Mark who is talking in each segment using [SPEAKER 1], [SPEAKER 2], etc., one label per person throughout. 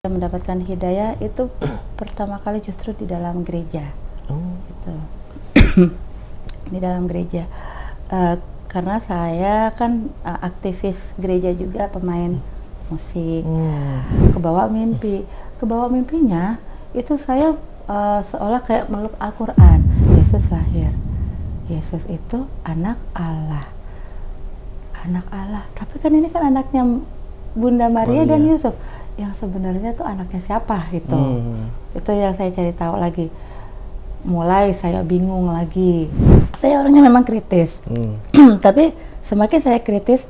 [SPEAKER 1] Mendapatkan hidayah itu pertama kali justru di dalam gereja. Gitu. Di dalam gereja. Karena saya kan aktivis gereja juga, pemain musik. Kebawa mimpinya itu saya seolah kayak meluk Al-Quran. Yesus lahir. Yesus itu anak Allah. Anak Allah. Tapi kan ini kan anaknya Bunda Maria dan Yusuf. Yang sebenarnya tuh anaknya siapa gitu. Itu yang saya cari tahu lagi. Mulai saya bingung lagi. Saya orangnya memang kritis. Tapi semakin saya kritis,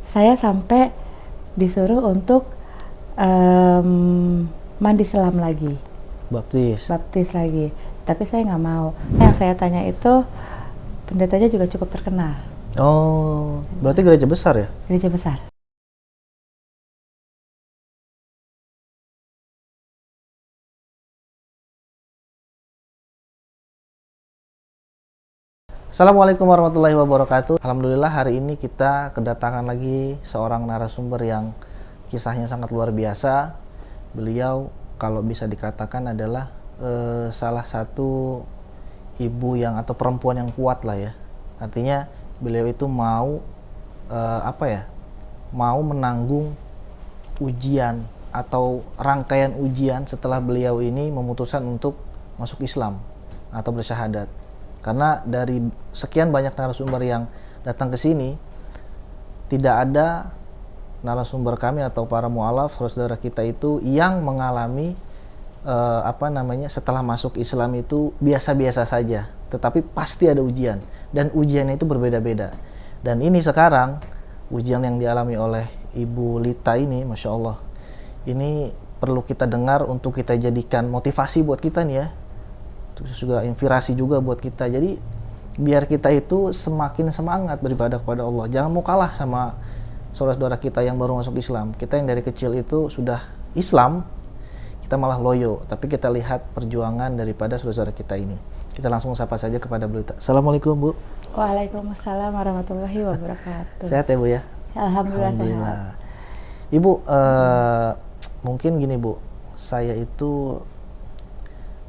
[SPEAKER 1] saya sampai disuruh untuk mandi selam lagi. Baptis lagi. Tapi saya nggak mau. Yang saya tanya itu pendetanya juga cukup terkenal.
[SPEAKER 2] Oh, berarti gereja besar ya?
[SPEAKER 1] Gereja besar.
[SPEAKER 2] Assalamualaikum warahmatullahi wabarakatuh. Alhamdulillah hari ini kita kedatangan lagi seorang narasumber yang kisahnya sangat luar biasa. Beliau kalau bisa dikatakan adalah salah satu ibu yang atau perempuan yang kuat lah ya. Artinya beliau itu mau mau menanggung ujian atau rangkaian ujian setelah beliau ini memutuskan untuk masuk Islam atau bersyahadat. Karena dari sekian banyak narasumber yang datang ke sini, tidak ada narasumber kami atau para mu'alaf, saudara kita itu yang mengalami setelah masuk Islam itu biasa-biasa saja, tetapi pasti ada ujian, dan ujiannya itu berbeda-beda. Dan ini sekarang ujian yang dialami oleh Ibu Lita ini, Masya Allah, ini perlu kita dengar untuk kita jadikan motivasi buat kita nih ya, terus juga inspirasi juga buat kita. Jadi biar kita itu semakin semangat beribadah kepada Allah. Jangan mau kalah sama saudara-saudara kita yang baru masuk Islam. Kita yang dari kecil itu sudah Islam, kita malah loyo. Tapi kita lihat perjuangan daripada saudara-saudara kita ini. Kita langsung sapa saja kepada Bu Lita. Assalamualaikum Bu.
[SPEAKER 1] Waalaikumsalam warahmatullahi wabarakatuh.
[SPEAKER 2] Sehat ya Bu ya?
[SPEAKER 1] Alhamdulillah.
[SPEAKER 2] Sehat. Ibu, mungkin gini Bu, saya itu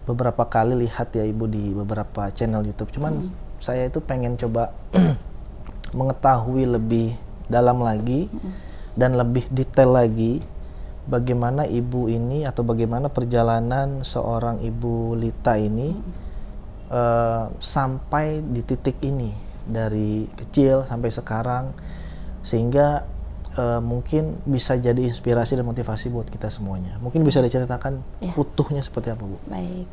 [SPEAKER 2] beberapa kali lihat ya Ibu di beberapa channel YouTube. Cuman saya itu pengen coba mengetahui lebih dalam lagi dan lebih detail lagi bagaimana Ibu ini atau bagaimana perjalanan seorang Ibu Lita ini sampai di titik ini dari kecil sampai sekarang, sehingga mungkin bisa jadi inspirasi dan motivasi buat kita semuanya. Mungkin bisa diceritakan utuhnya seperti apa Bu?
[SPEAKER 1] Baik.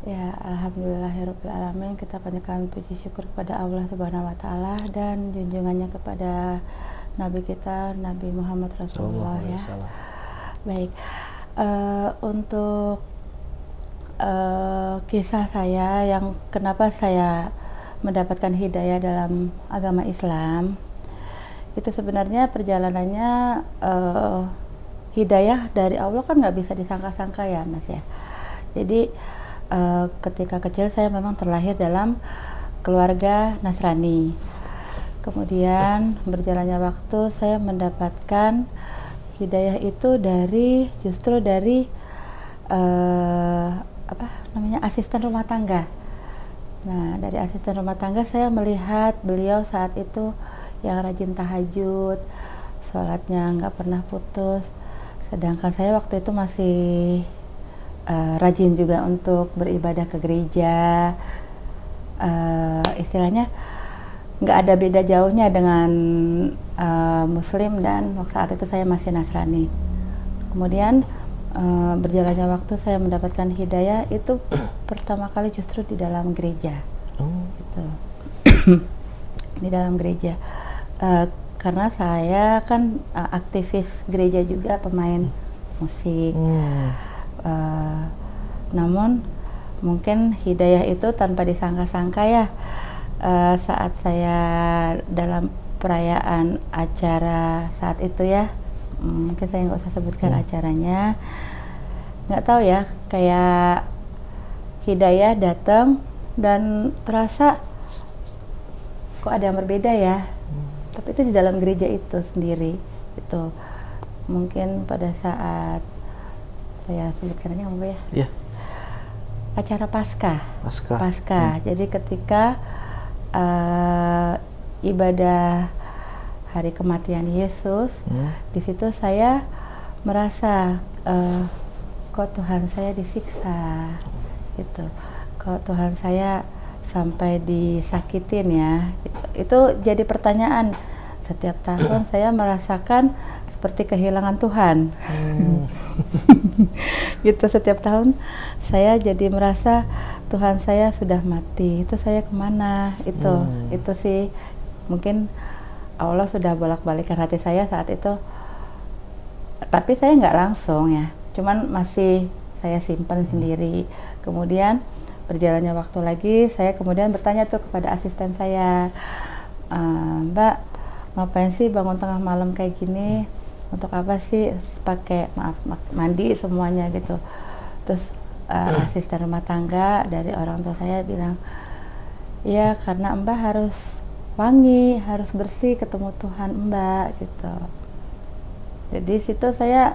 [SPEAKER 1] Ya, alhamdulillahirabbil alamin, kita panjatkan puji syukur kepada Allah Subhanahu wa taala dan junjungannya kepada nabi kita Nabi Muhammad Rasulullah ya. Baik. Untuk kisah saya yang kenapa saya mendapatkan hidayah dalam agama Islam, itu sebenarnya perjalanannya hidayah dari Allah kan nggak bisa disangka-sangka ya Mas ya. Jadi ketika kecil saya memang terlahir dalam keluarga Nasrani. Kemudian berjalannya waktu saya mendapatkan hidayah itu justru dari asisten rumah tangga. Nah, dari asisten rumah tangga saya melihat beliau saat itu yang rajin tahajud, sholatnya nggak pernah putus. Sedangkan saya waktu itu masih rajin juga untuk beribadah ke gereja. Istilahnya nggak ada beda jauhnya dengan Muslim, dan saat itu saya masih Nasrani. Kemudian berjalannya waktu saya mendapatkan hidayah itu pertama kali justru di dalam gereja. Gitu. Di dalam gereja. Karena saya kan aktivis gereja juga, pemain musik. Namun mungkin hidayah itu tanpa disangka-sangka ya, saat saya dalam perayaan acara saat itu ya, mungkin saya nggak usah sebutkan acaranya, nggak tahu ya, kayak hidayah datang dan terasa kok ada yang berbeda ya. Tapi itu di dalam gereja itu sendiri. Itu mungkin pada saat saya sebutkan aja nggak apa ya?
[SPEAKER 2] Iya.
[SPEAKER 1] Acara Paskah.
[SPEAKER 2] Paskah.
[SPEAKER 1] Jadi ketika ibadah hari kematian Yesus, di situ saya merasa kok Tuhan saya disiksa, gitu. Kok Tuhan saya sampai disakitin ya. Itu jadi pertanyaan. Setiap tahun saya merasakan seperti kehilangan Tuhan. Gitu, setiap tahun saya jadi merasa Tuhan saya sudah mati. Itu saya kemana? Itu sih mungkin Allah sudah bolak-balikan hati saya saat itu. Tapi saya nggak langsung ya. Cuman masih saya simpan sendiri. Kemudian berjalannya waktu lagi, saya kemudian bertanya tuh kepada asisten saya, Mbak, ngapain sih bangun tengah malam kayak gini? Untuk apa sih pakai mandi semuanya gitu? Terus asisten rumah tangga dari orang tua saya bilang, ya karena Mbak harus wangi, harus bersih ketemu Tuhan Mbak gitu. Jadi situ saya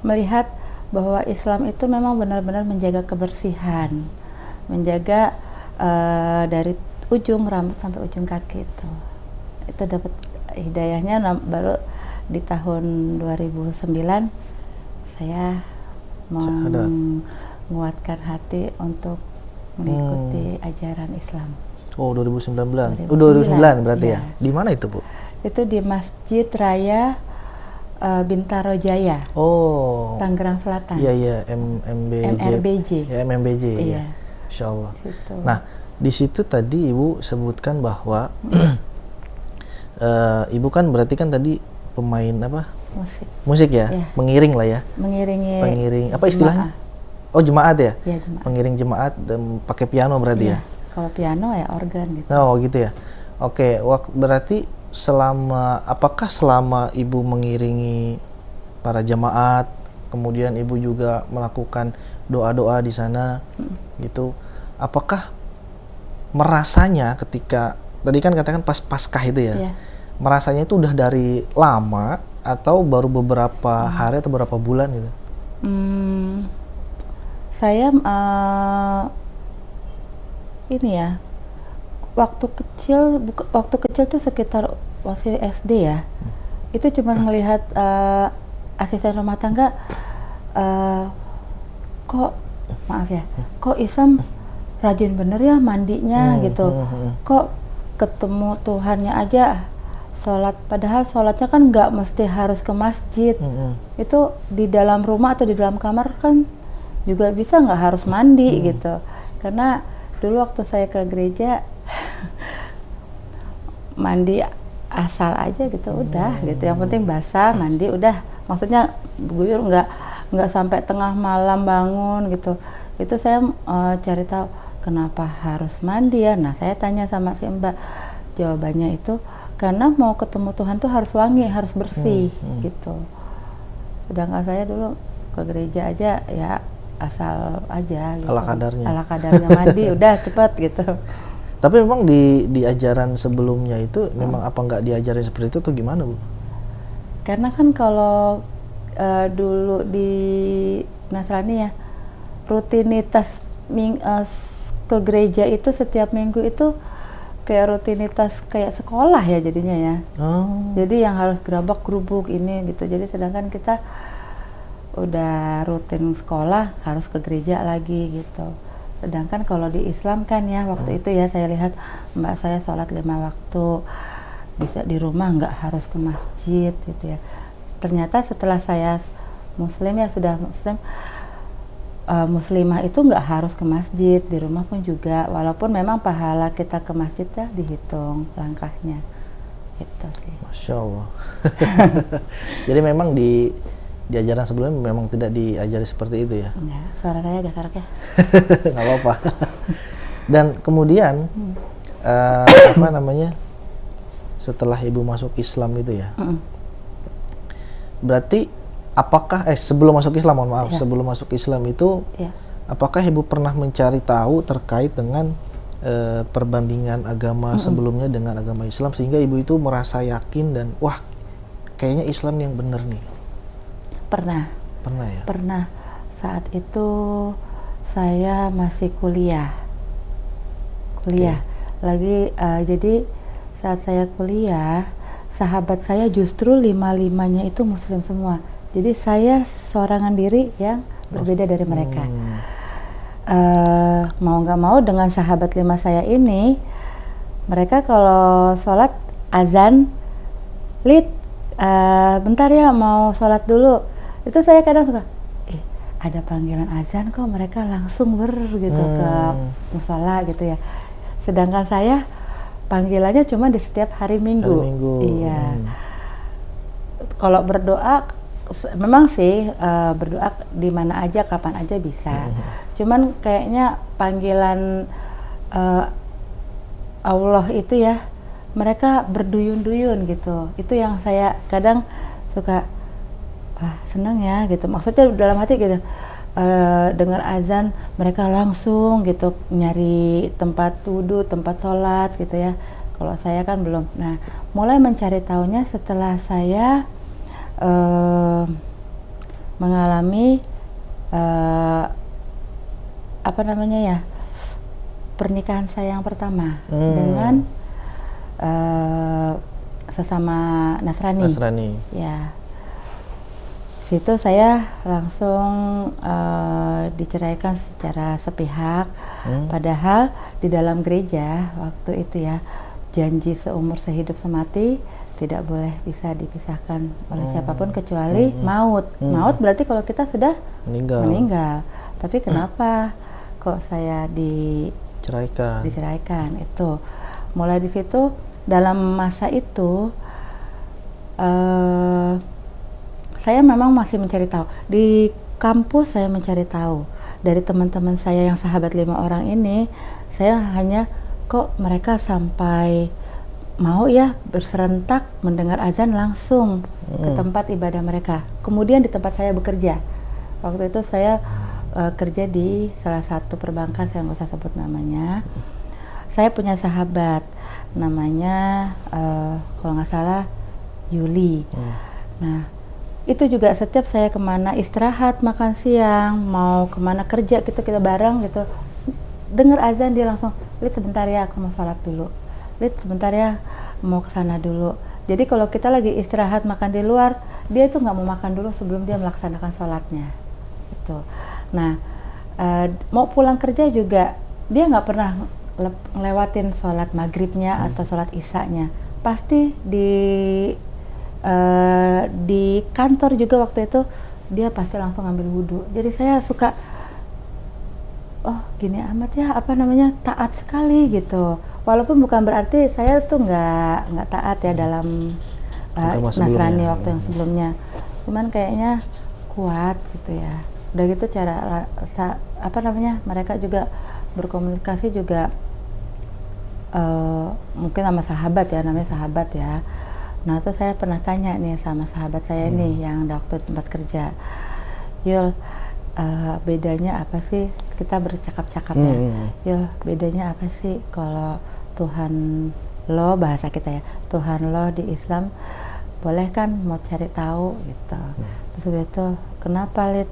[SPEAKER 1] melihat bahwa Islam itu memang benar-benar menjaga kebersihan, menjaga dari ujung rambut sampai ujung kaki itu dapat hidayahnya. Baru di tahun 2009 saya menguatkan hati untuk mengikuti ajaran Islam.
[SPEAKER 2] Oh, 2009 berarti ya? Di mana itu, Bu?
[SPEAKER 1] Itu di Masjid Raya Bintaro Jaya.
[SPEAKER 2] Oh,
[SPEAKER 1] Tangerang Selatan.
[SPEAKER 2] Iya,
[SPEAKER 1] MRBJ.
[SPEAKER 2] Ya, MMBJ.
[SPEAKER 1] Iya.
[SPEAKER 2] Insya Allah.
[SPEAKER 1] Situ.
[SPEAKER 2] Nah, di situ tadi Ibu sebutkan bahwa Ibu kan berarti kan tadi pemain apa? Musik ya? Iya. Mengiring lah ya? Pengiring apa istilahnya? Oh, jemaat ya?
[SPEAKER 1] Iya, jemaat.
[SPEAKER 2] Pengiring jemaat dan pakai piano berarti ya?
[SPEAKER 1] Kalau piano ya organ gitu.
[SPEAKER 2] Oh, gitu ya. Oke, berarti apakah selama Ibu mengiringi para jemaat, kemudian Ibu juga melakukan doa-doa di sana gitu, apakah merasanya ketika tadi kan katakan pas Paskah itu ya, merasanya itu udah dari lama atau baru beberapa hari atau beberapa bulan gitu?
[SPEAKER 1] Saya ini ya, waktu kecil tuh sekitar masih SD ya, itu cuma melihat asisten rumah tangga, kok Isam rajin bener ya mandinya gitu, kok ketemu Tuhannya aja sholat, padahal sholatnya kan nggak mesti harus ke masjid, itu di dalam rumah atau di dalam kamar kan juga bisa, nggak harus mandi gitu. Karena dulu waktu saya ke gereja mandi asal aja gitu, udah gitu, yang penting basah, mandi udah, maksudnya guyur, nggak sampai tengah malam bangun gitu. Itu saya cari tahu kenapa harus mandi ya. Nah, saya tanya sama si Mbak, jawabannya itu karena mau ketemu Tuhan tuh harus wangi, harus bersih gitu. Sedangkan saya dulu ke gereja aja ya asal aja gitu. Ala kadarnya mandi udah cepet gitu.
[SPEAKER 2] Tapi memang di ajaran sebelumnya itu memang apa nggak diajarin seperti itu atau gimana, Bu?
[SPEAKER 1] Karena kan kalau dulu di Nasrani ya, rutinitas ke gereja itu setiap minggu itu kayak rutinitas kayak sekolah ya jadinya ya. Jadi yang harus gerabak-gerubuk ini gitu. Jadi sedangkan kita udah rutin sekolah harus ke gereja lagi gitu. Sedangkan kalau di Islam kan ya waktu itu ya saya lihat mbak saya sholat 5 waktu, bisa di rumah, nggak harus ke masjid gitu ya. Ternyata setelah saya muslim ya, sudah muslim, muslimah itu nggak harus ke masjid, di rumah pun juga, walaupun memang pahala kita ke masjid ya dihitung langkahnya gitu sih.
[SPEAKER 2] Masya Allah. Jadi memang di ajaran sebelumnya memang tidak diajari seperti itu ya?
[SPEAKER 1] Enggak, suara saya agak serak ya.
[SPEAKER 2] Nggak apa-apa. Dan kemudian apa namanya, setelah Ibu masuk Islam itu ya, berarti apakah sebelum masuk Islam, mohon maaf, sebelum masuk Islam itu, apakah Ibu pernah mencari tahu terkait dengan perbandingan agama sebelumnya dengan agama Islam sehingga Ibu itu merasa yakin dan wah kayaknya Islam yang benar nih?
[SPEAKER 1] Pernah.
[SPEAKER 2] Pernah ya?
[SPEAKER 1] Pernah. Saat itu saya masih kuliah. Lagi jadi saat saya kuliah, sahabat saya justru 5-5-nya itu muslim semua. Jadi saya seorangan diri yang berbeda dari mereka. Mau nggak mau dengan sahabat 5 saya ini, mereka kalau sholat azan, Lid, bentar ya mau sholat dulu. Itu saya kadang suka, ada panggilan azan kok mereka langsung gitu ke musola gitu ya. Sedangkan saya panggilannya cuma di setiap hari Minggu. Iya. Kalau berdoa memang sih berdoa di mana aja kapan aja bisa. Cuman kayaknya panggilan Allah itu ya, mereka berduyun-duyun gitu. Itu yang saya kadang suka, wah seneng ya gitu. Maksudnya dalam hati gitu, dengar azan mereka langsung gitu nyari tempat wudhu, tempat sholat gitu ya. Kalau saya kan belum. Nah, mulai mencari tahunya setelah saya mengalami pernikahan saya yang pertama dengan sesama Nasrani. Ya. Situ saya langsung diceraikan secara sepihak. Padahal di dalam gereja waktu itu ya, janji seumur sehidup semati tidak boleh bisa dipisahkan oleh siapapun kecuali maut. Maut berarti kalau kita sudah meninggal. Tapi kenapa kok saya diceraikan? Itu mulai di situ. Dalam masa itu saya memang masih mencari tahu. Di kampus saya mencari tahu. Dari teman-teman saya yang sahabat 5 orang ini, saya hanya kok mereka sampai mau ya berserentak mendengar azan langsung ke tempat ibadah mereka. Kemudian di tempat saya bekerja. Waktu itu saya kerja di salah satu perbankan, saya nggak usah sebut namanya. Saya punya sahabat namanya kalau nggak salah Yuli. Nah, itu juga setiap saya kemana istirahat, makan siang, mau kemana kerja gitu, kita bareng gitu, dengar azan dia langsung, Lid sebentar ya aku mau sholat dulu, Lid sebentar ya mau kesana dulu. Jadi kalau kita lagi istirahat makan di luar, dia itu nggak mau makan dulu sebelum dia melaksanakan sholatnya gitu. Nah, mau pulang kerja juga dia nggak pernah ngelewatin sholat maghribnya atau sholat isanya. Pasti di kantor juga waktu itu dia pasti langsung ambil wudhu. Jadi saya suka, oh gini amat ya, taat sekali gitu. Walaupun bukan berarti saya tuh nggak taat ya dalam Nasrani waktu yang sebelumnya. Cuman kayaknya kuat gitu ya. Udah gitu cara mereka juga berkomunikasi juga mungkin sama sahabat ya, namanya sahabat ya. Nah tuh saya pernah tanya nih sama sahabat saya nih yang waktu tempat kerja, Yul, bedanya apa sih, kita bercakap-cakap ya, Yul bedanya apa sih kalau Tuhan lo, bahasa kita ya, Tuhan lo di Islam, boleh kan mau cari tahu gitu. Terus begitu, kenapa Lid?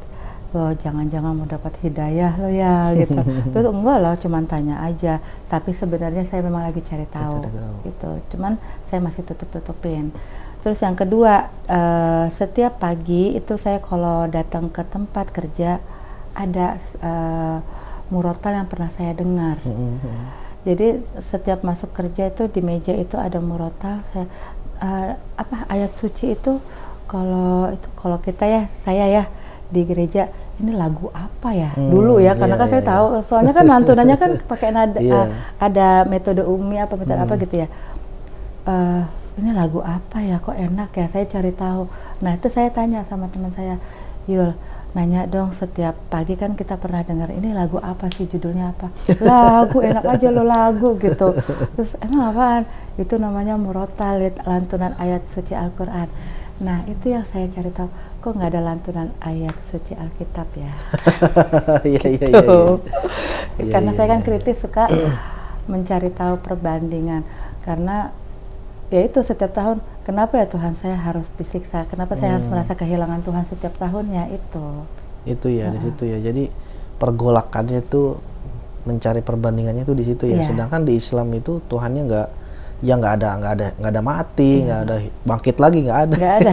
[SPEAKER 1] Lo jangan-jangan mau dapat hidayah lo ya gitu. Terus enggak lah, cuman tanya aja. Tapi sebenarnya saya memang lagi cari tahu gitu. Cuman saya masih tutup-tutupin. Terus yang kedua, setiap pagi itu saya kalau datang ke tempat kerja ada murotal yang pernah saya dengar. Jadi setiap masuk kerja itu di meja itu ada murotal. Ayat suci itu kalau kita ya, saya ya di gereja, ini lagu apa ya dulu ya, karena kan saya tahu soalnya kan lantunannya kan pakai nada ada metode umi metode apa gitu ya. Ini lagu apa ya, kok enak ya, saya cari tahu. Nah itu saya tanya sama teman saya, Yul nanya dong, setiap pagi kan kita pernah dengar ini lagu apa sih, judulnya apa, lagu enak aja lo lagu gitu. Terus emang apaan? Itu namanya murotal, lantunan ayat suci Al-Quran. Nah itu yang saya cari tahu, kok nggak ada lantunan ayat suci Alkitab ya. Karena saya kan kritis, suka mencari tahu perbandingan, karena ya itu setiap tahun kenapa ya Tuhan saya harus disiksa, kenapa saya harus merasa kehilangan Tuhan setiap tahunnya,
[SPEAKER 2] itu ya. Di situ ya, jadi pergolakannya itu mencari perbandingannya itu di situ ya. Sedangkan di Islam itu Tuhannya nggak ada mati, nggak ada bangkit lagi, nggak ada.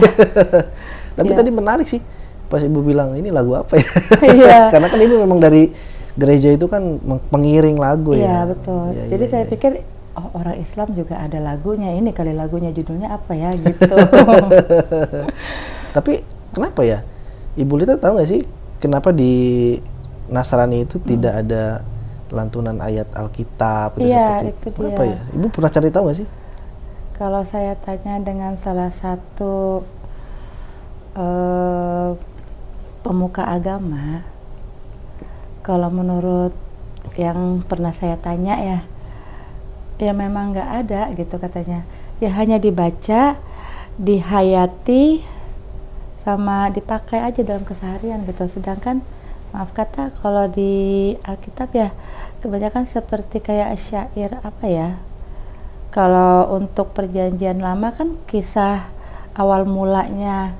[SPEAKER 2] Tapi tadi menarik sih pas ibu bilang ini lagu apa ya. Karena kan ibu memang dari gereja itu kan pengiring lagu ya.
[SPEAKER 1] Iya betul. Jadi saya pikir orang Islam juga ada lagunya, ini kali lagunya judulnya apa ya gitu.
[SPEAKER 2] Tapi kenapa ya, Ibu Lita tahu nggak sih kenapa di Nasrani itu tidak ada lantunan ayat Alkitab itu seperti itu? Kenapa ya? Ibu pernah cari tahu nggak sih?
[SPEAKER 1] Kalau saya tanya dengan salah satu pemuka agama, kalau menurut yang pernah saya tanya ya memang nggak ada gitu katanya. Ya hanya dibaca, dihayati, sama dipakai aja dalam keseharian gitu. Sedangkan maaf kata kalau di Alkitab ya kebanyakan seperti kayak syair apa ya. Kalau untuk perjanjian lama kan kisah awal mulanya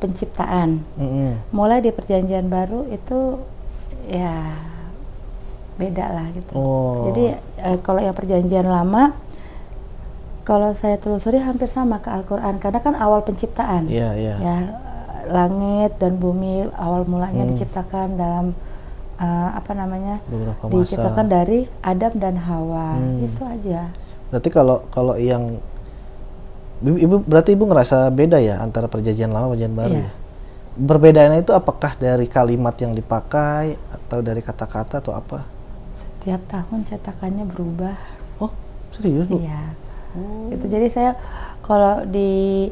[SPEAKER 1] penciptaan. Mulai di perjanjian baru itu ya beda lah gitu. Jadi kalau yang perjanjian lama, kalau saya telusuri hampir sama ke Al-Quran, karena kan awal penciptaan. Ya, langit dan bumi awal mulanya diciptakan dalam diciptakan dari Adam dan Hawa. Itu aja.
[SPEAKER 2] Berarti kalau yang Ibu ngerasa beda ya antara perjanjian lama perjanjian baru ya? Perbedaannya itu apakah dari kalimat yang dipakai atau dari kata-kata atau apa?
[SPEAKER 1] Setiap tahun cetakannya berubah.
[SPEAKER 2] Oh, serius Bu?
[SPEAKER 1] Iya. Itu jadi saya kalau di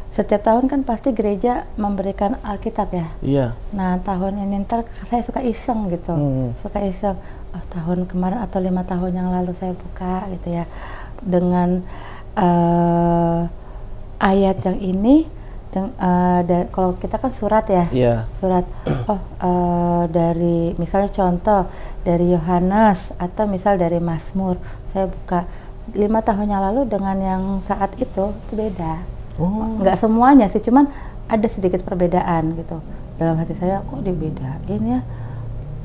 [SPEAKER 1] setiap tahun kan pasti gereja memberikan Alkitab ya.
[SPEAKER 2] Iya.
[SPEAKER 1] Nah tahun ini ntar saya suka iseng gitu, suka iseng. Oh tahun kemarin atau 5 tahun yang lalu saya buka gitu ya dengan ayat yang ini. Kalau kita kan surat ya, surat dari misalnya contoh dari Yohanes atau misal dari Mazmur, saya buka 5 tahun yang lalu dengan yang saat itu beda. Nggak semuanya sih, cuman ada sedikit perbedaan gitu. Dalam hati saya kok dibedain ya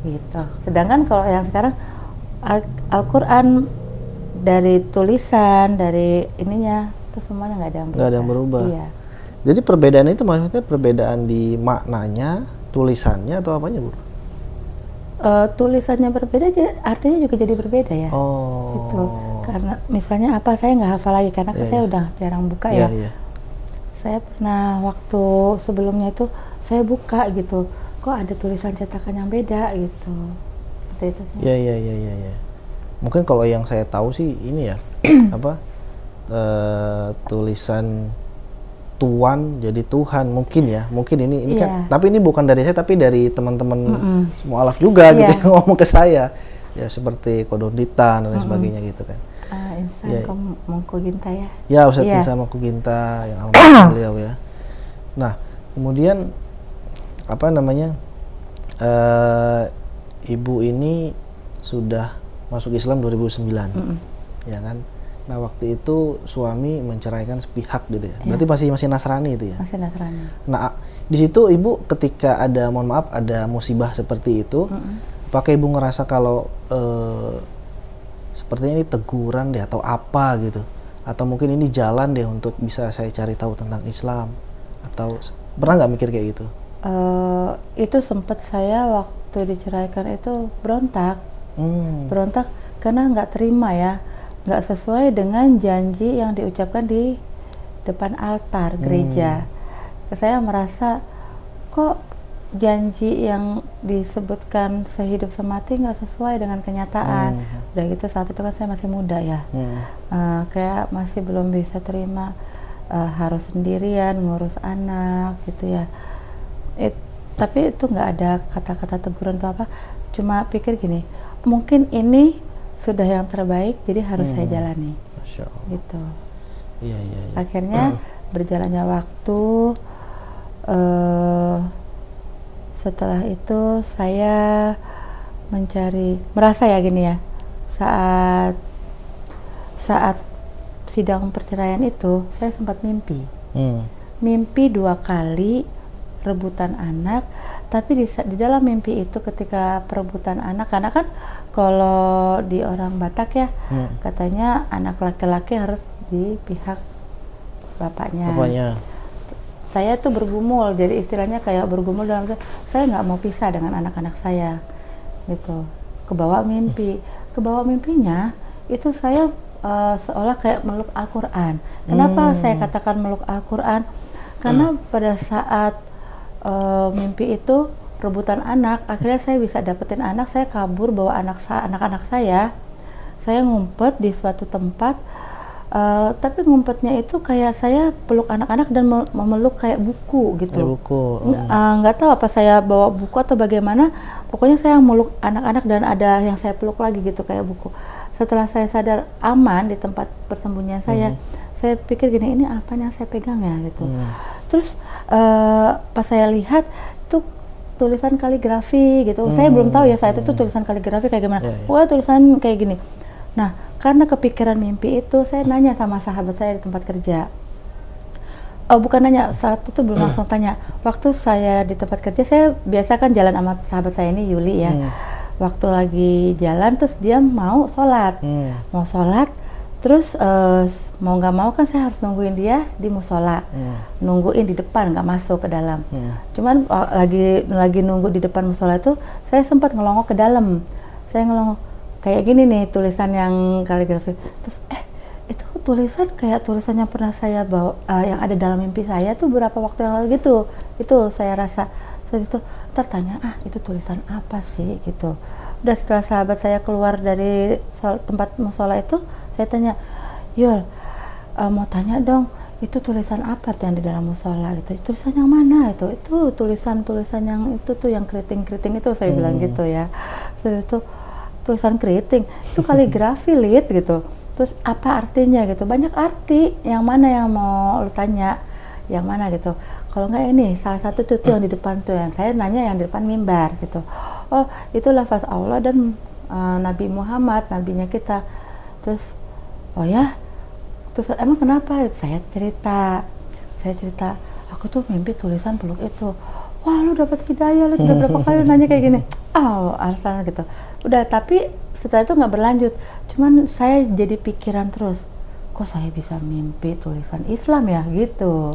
[SPEAKER 1] gitu. Sedangkan kalau yang sekarang Al-Quran dari tulisan, dari ininya itu semuanya nggak ada yang berubah. Iya.
[SPEAKER 2] Jadi perbedaan itu maksudnya perbedaan di maknanya, tulisannya atau apanya Bu?
[SPEAKER 1] Tulisannya berbeda, artinya juga jadi berbeda ya. Gitu. Karena misalnya apa saya nggak hafal lagi karena saya udah jarang buka ya. Saya pernah waktu sebelumnya itu saya buka gitu, kok ada tulisan cetakan yang beda gitu. Seperti itu sih.
[SPEAKER 2] Iya. Mungkin kalau yang saya tahu sih ini ya tulisan Tuan jadi Tuhan mungkin ini kan, tapi ini bukan dari saya tapi dari teman-teman mualaf juga gitu yang ngomong ke saya ya, seperti kodonditan dan sebagainya gitu kan.
[SPEAKER 1] Insan Mongko Ginta ya.
[SPEAKER 2] Ya Ustadz Insan Mongko Ginta yang almarhum beliau ya. Nah kemudian ibu ini sudah masuk Islam 2009 ya kan. Nah waktu itu suami menceraikan sepihak gitu ya. Berarti masih Nasrani itu ya.
[SPEAKER 1] Masih Nasrani.
[SPEAKER 2] Nah di situ ibu ketika ada ada musibah seperti itu, apakah ibu ngerasa kalau sepertinya ini teguran deh atau apa gitu, atau mungkin ini jalan deh untuk bisa saya cari tahu tentang Islam, atau pernah nggak mikir kayak gitu?
[SPEAKER 1] Itu sempat saya waktu diceraikan itu berontak karena nggak terima ya. Nggak sesuai dengan janji yang diucapkan di depan altar gereja. Saya merasa kok janji yang disebutkan sehidup semati nggak sesuai dengan kenyataan. Udah gitu saat itu kan saya masih muda ya, kayak masih belum bisa terima harus sendirian ngurus anak gitu ya. Tapi itu nggak ada kata-kata teguran atau apa, cuma pikir gini, mungkin ini sudah yang terbaik, jadi harus saya jalani. Masya Allah. Gitu. Iya. Akhirnya berjalannya waktu, setelah itu saya merasa ya gini ya, saat sidang perceraian itu saya sempat mimpi 2 kali rebutan anak, tapi di dalam mimpi itu ketika perebutan anak, karena kan kalau di orang Batak ya katanya anak laki-laki harus di pihak bapaknya. Saya tuh bergumul, jadi istilahnya kayak bergumul dalam saya nggak mau pisah dengan anak-anak saya gitu. Kebawa mimpinya itu saya seolah kayak meluk Al-Quran. Kenapa saya katakan meluk Al-Quran? Karena pada saat mimpi itu rebutan anak, akhirnya saya bisa dapetin anak, saya kabur bawa anak-anak saya ngumpet di suatu tempat, tapi ngumpetnya itu kayak saya peluk anak-anak dan memeluk kayak buku gitu. Nggak tahu apa saya bawa buku atau bagaimana, pokoknya saya meluk anak-anak dan ada yang saya peluk lagi gitu kayak buku. Setelah saya sadar aman di tempat persembunyian saya pikir gini, ini apa yang saya pegang ya gitu. Terus pas saya lihat tuh tulisan kaligrafi gitu. Saya belum tahu ya saat itu tulisan kaligrafi kayak gimana. Wah, tulisan kayak gini. Nah, karena kepikiran mimpi itu, saya nanya sama sahabat saya di tempat kerja. Bukan nanya, saat itu belum langsung tanya. Waktu saya di tempat kerja, saya biasa kan jalan sama sahabat saya ini, Yuli ya. Waktu lagi jalan, terus dia mau sholat. Terus mau nggak mau kan saya harus nungguin dia di musola, nungguin di depan, nggak masuk ke dalam. Cuman lagi nunggu di depan musola itu, saya sempat ngelongok ke dalam. Saya ngelongok kayak gini nih tulisan yang kaligrafi. Terus itu tulisan kayak tulisan yang pernah saya bawa, yang ada dalam mimpi saya tuh beberapa waktu yang lalu gitu. Itu saya rasa. Terus itu tertanya, itu tulisan apa sih gitu. Udah setelah sahabat saya keluar dari tempat musola itu, saya tanya, Yul, mau tanya dong, itu tulisan apa yang di dalam musola gitu? Tulisan yang mana itu? Itu tulisan yang itu tuh yang keriting itu, saya bilang gitu ya. Terus itu tulisan keriting, itu kaligrafi Lid gitu. Terus apa artinya gitu? Banyak arti, yang mana yang mau lu tanya? Yang mana gitu? Kalau nggak ini, salah satu tuh yang di depan tuh, yang saya nanya yang di depan mimbar gitu. Oh, itu lafaz Allah dan Nabi Muhammad, nabinya kita. Terus, oh ya, terus emang kenapa? Saya cerita, aku tuh mimpi tulisan peluk itu. Wah, lu dapat hidayah, lu udah berapa kali nanya kayak gini. Arslan gitu. Udah, tapi setelah itu nggak berlanjut. Cuman saya jadi pikiran terus, kok saya bisa mimpi tulisan Islam ya gitu.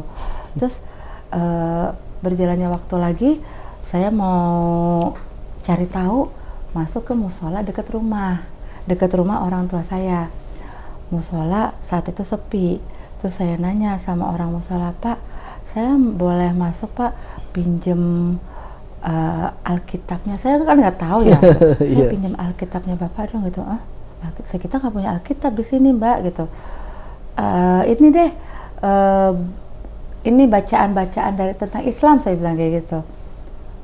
[SPEAKER 1] Terus berjalannya waktu lagi, saya mau cari tahu, masuk ke musola dekat rumah orang tua saya. Musola saat itu sepi. Terus saya nanya sama orang musola, Pak, saya boleh masuk Pak, pinjem Alkitabnya. Saya kan nggak tahu ya. Saya pinjam Alkitabnya Bapak dong gitu. Kita nggak punya Alkitab di sini Mbak gitu. Ini deh, ini bacaan-bacaan dari tentang Islam, saya bilang kayak gitu.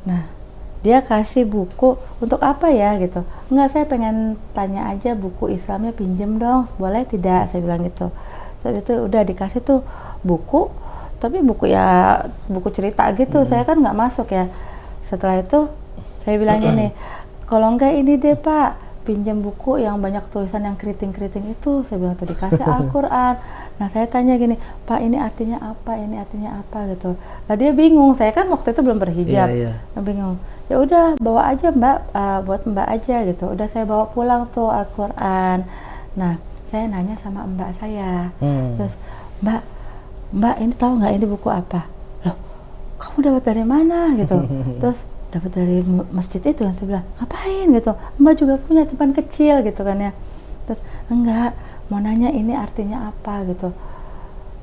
[SPEAKER 1] Nah, dia kasih buku, untuk apa ya gitu. Enggak, saya pengen tanya aja, buku Islamnya pinjem dong, boleh tidak, saya bilang gitu. Setelah itu udah dikasih tuh buku, tapi buku cerita gitu. Saya kan nggak masuk ya. Setelah itu saya bilang gini, kalau enggak ini deh Pak, pinjam buku yang banyak tulisan yang keriting-keriting itu, saya bilang tuh dikasih Al-Quran. Nah, saya tanya gini, Pak, ini artinya apa, gitu. Nah, dia bingung, saya kan waktu itu belum berhijab. Dia bingung. Ya udah, bawa aja Mbak, buat Mbak aja gitu. Udah saya bawa pulang tuh Al-Quran. Nah, saya nanya sama Mbak saya. Terus, Mbak ini tahu nggak ini buku apa? Loh, kamu dapat dari mana gitu? Terus dapat dari masjid itu, yang saya bilang, ngapain gitu? Mbak juga punya teman kecil gitu kan ya. Terus, enggak, mau nanya ini artinya apa gitu.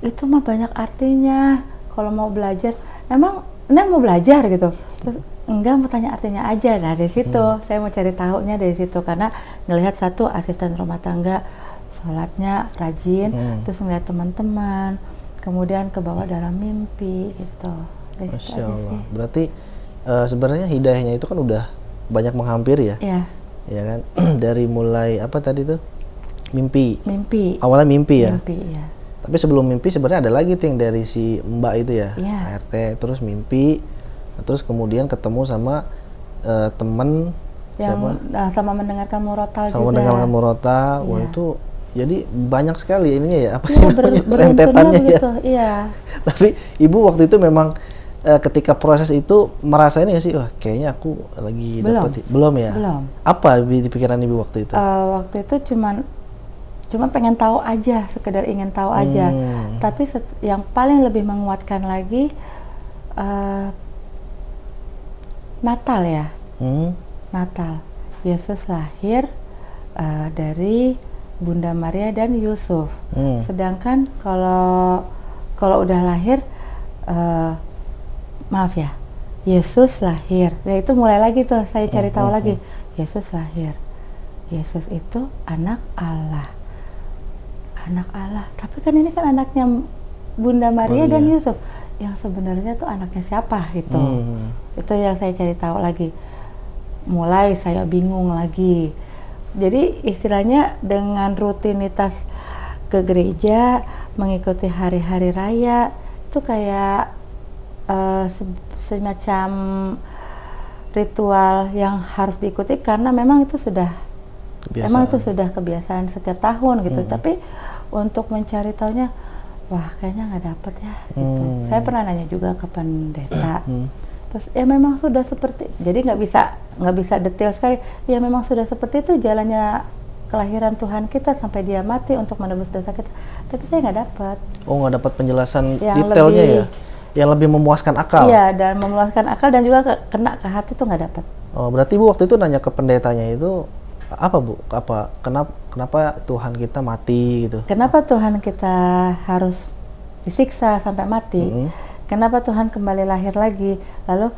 [SPEAKER 1] Itu mah banyak artinya. Kalau mau belajar, emang Neng mau belajar gitu. Terus enggak, mau tanya artinya aja. Nah, dari situ saya mau cari tahunya dari situ, karena ngelihat satu asisten rumah tangga sholatnya rajin, terus ngelihat teman-teman, kemudian ke bawah dalam mimpi gitu.
[SPEAKER 2] Masya Allah. Berarti sebenarnya hidayahnya itu kan udah banyak menghampir ya?
[SPEAKER 1] Iya.
[SPEAKER 2] Ya kan? Dari mulai apa tadi tuh? Mimpi. Awalnya mimpi ya?
[SPEAKER 1] Mimpi, iya.
[SPEAKER 2] Tapi sebelum mimpi sebenarnya ada lagi tuh yang dari si Mbak itu ya?
[SPEAKER 1] Iya.
[SPEAKER 2] ART, terus mimpi, terus kemudian ketemu sama temen
[SPEAKER 1] yang sama mendengarkan murotal
[SPEAKER 2] sama
[SPEAKER 1] juga.
[SPEAKER 2] mendengarkan murotal. Wah,
[SPEAKER 1] iya.
[SPEAKER 2] itu Jadi banyak sekali ininya ya, apa
[SPEAKER 1] Iya,
[SPEAKER 2] sih namanya, rentetannya ya.
[SPEAKER 1] begitu. Iya.
[SPEAKER 2] Tapi ibu waktu itu memang ketika proses itu merasa ini nggak sih, wah kayaknya aku lagi
[SPEAKER 1] Belum.
[SPEAKER 2] dapat, belum ya?
[SPEAKER 1] Belum.
[SPEAKER 2] Apa di pikiran ibu waktu itu?
[SPEAKER 1] Waktu itu cuma pengen tahu aja, sekedar ingin tahu aja. Tapi yang paling lebih menguatkan lagi Natal ya. Natal. Yesus lahir dari Bunda Maria dan Yusuf. Sedangkan kalau udah lahir, maaf ya, Yesus lahir. Nah itu mulai lagi tuh saya cari tahu lagi. Yesus lahir. Yesus itu anak Allah. Anak Allah. Tapi kan ini kan anaknya Bunda Maria dan Yusuf. Yang sebenarnya tuh anaknya siapa gitu. Itu yang saya cari tahu lagi. Mulai saya bingung lagi. Jadi istilahnya dengan rutinitas ke gereja, mengikuti hari-hari raya, itu kayak semacam ritual yang harus diikuti karena memang itu sudah kebiasaan setiap tahun gitu. Tapi untuk mencari taunya, wah kayaknya nggak dapet ya gitu. Saya pernah nanya juga ke pendeta. Terus ya memang sudah seperti, jadi nggak bisa detail sekali. Ya memang sudah seperti itu jalannya kelahiran Tuhan kita sampai dia mati untuk menebus dosa kita. Tapi saya nggak dapat.
[SPEAKER 2] Oh, nggak dapat penjelasan detailnya ya? Yang lebih memuaskan akal.
[SPEAKER 1] Iya, dan memuaskan akal dan juga kena ke hati tuh nggak dapat.
[SPEAKER 2] Oh, berarti ibu waktu itu nanya ke pendetanya itu apa bu? Kenapa Tuhan kita mati gitu?
[SPEAKER 1] Kenapa Tuhan kita harus disiksa sampai mati? Kenapa Tuhan kembali lahir lagi? Lalu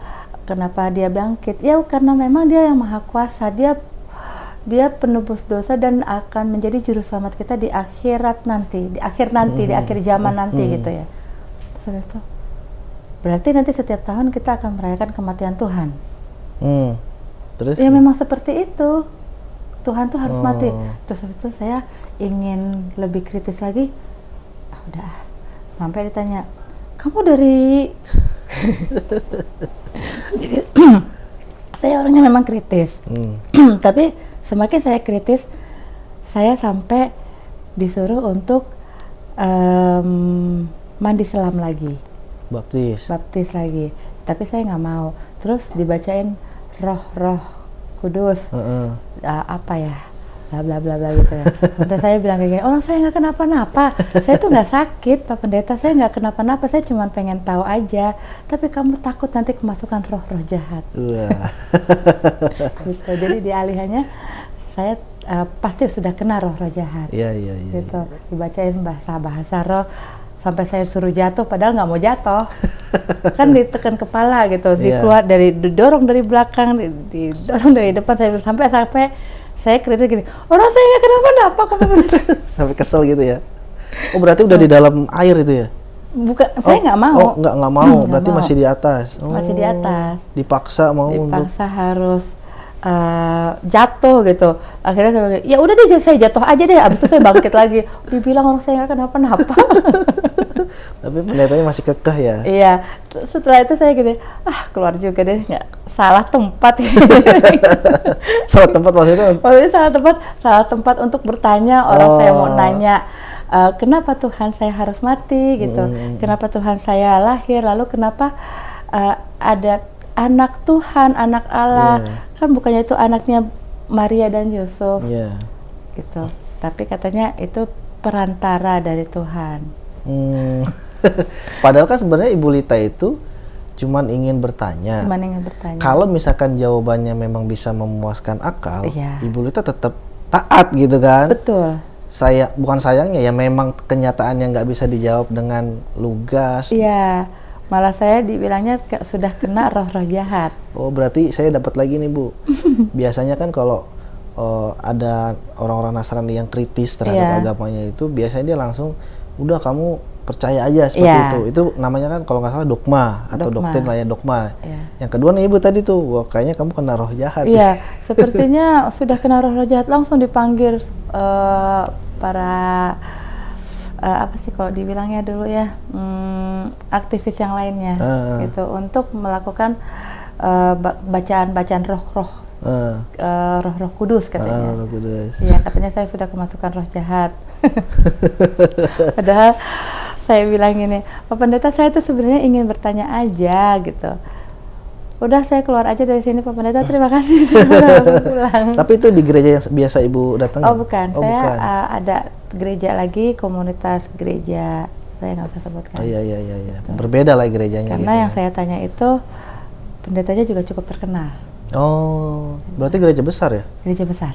[SPEAKER 1] kenapa dia bangkit? Ya karena memang dia yang maha kuasa. Dia penebus dosa dan akan menjadi juru selamat kita di akhirat nanti, di akhir zaman nanti gitu ya. Terus itu berarti nanti setiap tahun kita akan merayakan kematian Tuhan.
[SPEAKER 2] Terus?
[SPEAKER 1] Ya memang seperti itu. Tuhan tuh harus mati. Terus habis itu saya ingin lebih kritis lagi. Udah, sampai ditanya, kamu dari jadi, saya orangnya memang kritis. Tapi semakin saya kritis, saya sampai disuruh untuk mandi selam lagi. Baptis lagi. Tapi saya nggak mau. Terus dibacain roh kudus. Apa ya? Bla bla bla bla gitu ya. Sampai saya bilang kayak gini, orang saya nggak kenapa-napa. Saya tuh nggak sakit, Pak Pendeta. Saya nggak kenapa-napa. Saya cuma pengen tahu aja. Tapi kamu takut nanti kemasukan roh-roh jahat. Gitu. Jadi dialihannya saya pasti sudah kena roh-roh jahat.
[SPEAKER 2] Iya.
[SPEAKER 1] Gitu. Dibacain bahasa roh. Sampai saya suruh jatuh, padahal nggak mau jatuh. Kan ditekan kepala gitu, didorong dari belakang, didorong dari depan, sampai saya kritis gini, orang saya nggak kenapa-napa kok.
[SPEAKER 2] Sampai kesel gitu ya. Oh berarti udah di dalam air itu ya?
[SPEAKER 1] Bukan, saya nggak mau.
[SPEAKER 2] Oh nggak mau, berarti masih di atas.
[SPEAKER 1] Masih di atas.
[SPEAKER 2] Dipaksa
[SPEAKER 1] Harus jatuh gitu. Akhirnya saya bilang, ya udah deh saya jatuh aja deh. Abis itu saya bangkit lagi. Dibilang orang saya nggak kenapa-napa.
[SPEAKER 2] Tapi pendetanya masih kekeh ya.
[SPEAKER 1] Iya. Setelah itu saya gini, keluar juga deh, nggak salah tempat.
[SPEAKER 2] Salah tempat maksudnya?
[SPEAKER 1] Maksudnya salah tempat untuk bertanya. Orang saya mau nanya, kenapa Tuhan saya harus mati gitu? Kenapa Tuhan saya lahir? Lalu kenapa ada anak Tuhan, anak Allah, kan bukannya itu anaknya Maria dan Yusuf, gitu. Tapi katanya itu perantara dari Tuhan.
[SPEAKER 2] Padahal kan sebenarnya Ibu Lita itu cuman ingin bertanya. Kalau misalkan jawabannya memang bisa memuaskan akal, Ibu Lita tetap taat gitu kan? Betul. Bukan sayangnya ya, memang kenyataannya nggak bisa dijawab dengan lugas.
[SPEAKER 1] Iya. Malah saya dibilangnya sudah kena roh-roh jahat.
[SPEAKER 2] Oh berarti saya dapat lagi nih Bu. Biasanya kan kalau ada orang-orang Nasrani yang kritis terhadap agamanya itu, biasanya dia langsung, udah kamu percaya aja seperti itu. Itu namanya kan kalau nggak salah dogma atau doktrin lah ya, dogma. Yang kedua nih Ibu tadi tuh, wah kayaknya kamu kena roh jahat.
[SPEAKER 1] Iya, sepertinya sudah kena roh-roh jahat, langsung dipanggil para apa sih kalau dibilangnya dulu ya, aktivis yang lainnya gitu, untuk melakukan bacaan roh-roh kudus katanya.
[SPEAKER 2] Roh kudus.
[SPEAKER 1] Iya, katanya saya sudah kemasukan roh jahat. Padahal saya bilang gini, Pak Pendeta, saya tuh sebenarnya ingin bertanya aja gitu. Udah saya keluar aja dari sini, Pak Pendeta, terima kasih. Saya pulang.
[SPEAKER 2] Tapi itu di gereja yang biasa Ibu datang?
[SPEAKER 1] Oh bukan,
[SPEAKER 2] oh,
[SPEAKER 1] saya
[SPEAKER 2] bukan.
[SPEAKER 1] Ada gereja lagi, komunitas gereja, saya nggak usah sebutkan.
[SPEAKER 2] Oh iya. Berbeda lah gerejanya.
[SPEAKER 1] Karena
[SPEAKER 2] gitu,
[SPEAKER 1] yang saya tanya itu pendetanya juga cukup terkenal.
[SPEAKER 2] Oh, berarti gereja besar ya?
[SPEAKER 1] Gereja besar.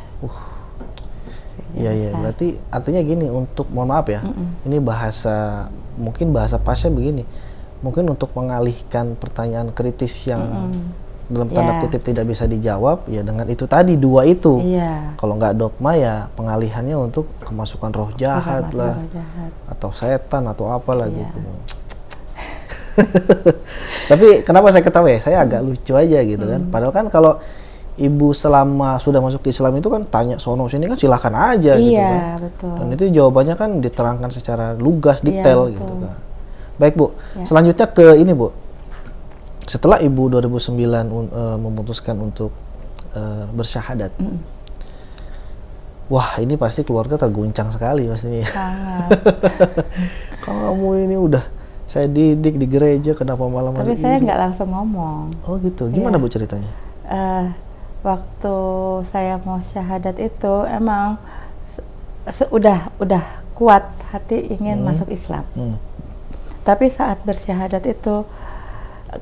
[SPEAKER 2] Iya, berarti artinya gini, untuk, mohon maaf ya, ini mungkin bahasa pasnya begini, mungkin untuk mengalihkan pertanyaan kritis yang dalam tanda kutip tidak bisa dijawab, ya dengan itu tadi, dua itu.
[SPEAKER 1] Iya.
[SPEAKER 2] Kalau nggak dogma ya pengalihannya untuk kemasukan roh jahat lah, atau setan atau apalah gitu. Tapi kenapa saya ketawa ya? Saya agak lucu aja gitu kan. Padahal kan kalau Ibu selama sudah masuk ke Islam itu kan tanya sono sini kan silahkan aja gitu kan.
[SPEAKER 1] Iya, betul.
[SPEAKER 2] Dan itu jawabannya kan diterangkan secara lugas, detail
[SPEAKER 1] Iya,
[SPEAKER 2] gitu kan. Baik Bu, selanjutnya ke ini Bu. Setelah Ibu 2009 memutuskan untuk bersyahadat. Wah, ini pasti keluarga terguncang sekali pastinya.
[SPEAKER 1] Sangat.
[SPEAKER 2] Kamu ini udah saya didik di gereja, kenapa malah masuk
[SPEAKER 1] Tapi saya nggak langsung ngomong.
[SPEAKER 2] Oh gitu, gimana Bu ceritanya?
[SPEAKER 1] Waktu saya mau syahadat itu emang udah kuat hati ingin masuk Islam. Tapi saat bersyahadat itu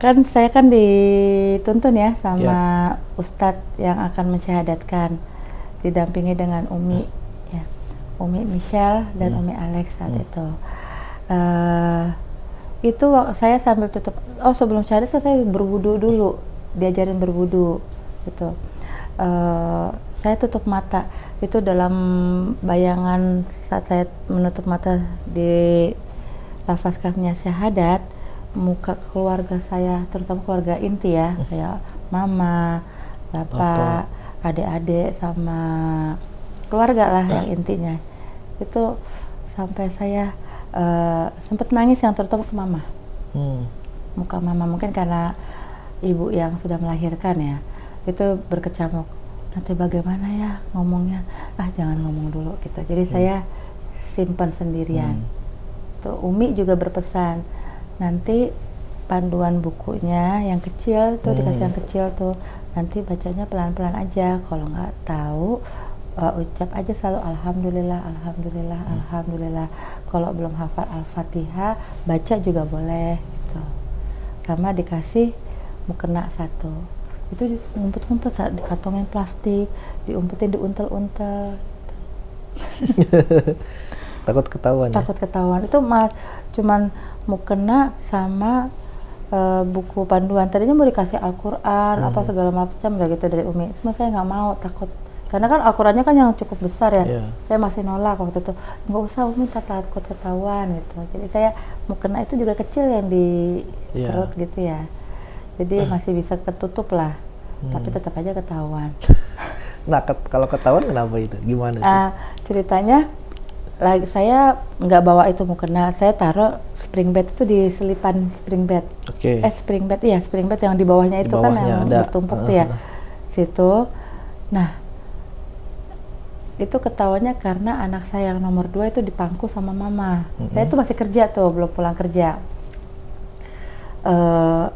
[SPEAKER 1] kan saya kan dituntun ya sama ustadz yang akan mensyahadatkan, didampingi dengan Umi ya, Umi Michelle dan Umi Alex saat itu saya sambil tutup, sebelum syahadat kan saya berwudu dulu, diajarin berwudu gitu. Saya tutup mata itu dalam bayangan saat saya menutup mata di lafazkannya syahadat, muka keluarga saya, terutama keluarga inti ya, kayak mama, bapak, adik-adik sama keluarga lah yang intinya, itu sampai saya sempat nangis yang terutama ke mama. Muka mama mungkin karena ibu yang sudah melahirkan ya, itu berkecamuk, nanti bagaimana ya ngomongnya, jangan ngomong dulu gitu. Jadi saya simpan sendirian. Tuh Umi juga berpesan, nanti panduan bukunya yang kecil tuh dikasih yang kecil tuh, nanti bacanya pelan-pelan aja, kalau nggak tahu ucap aja selalu alhamdulillah, alhamdulillah, alhamdulillah. Kalau belum hafal Al-Fatihah, baca juga boleh gitu. Sama dikasih mukena satu, itu ngumpet-ngumpet saat dikantongin plastik, diumpetin, diuntel-untel gitu.
[SPEAKER 2] Takut ketahuan.
[SPEAKER 1] Takut ketahuan. Itu cuman mukena sama buku panduan. Tadinya mau dikasih Al-Quran apa segala macam udah gitu dari Umi, cuma saya nggak mau, takut karena kan Al-Qurannya kan yang cukup besar ya. Saya masih nolak waktu itu, nggak usah Umi, takut ketahuan gitu. Jadi saya mukena itu juga kecil yang di perut gitu ya, jadi masih bisa ketutup lah, tapi tetap aja ketahuan.
[SPEAKER 2] Nah kalau ketahuan kenapa itu? Gimana itu?
[SPEAKER 1] Ceritanya lagi saya nggak bawa itu mukena, saya taruh spring bed itu di selipan spring bed. Spring bed, iya spring bed yang di bawahnya itu kan yang bertumpuk tuh ya, situ. Nah itu ketawanya karena anak saya yang nomor 2 itu dipangku sama mama. Saya tuh masih kerja tuh, belum pulang kerja.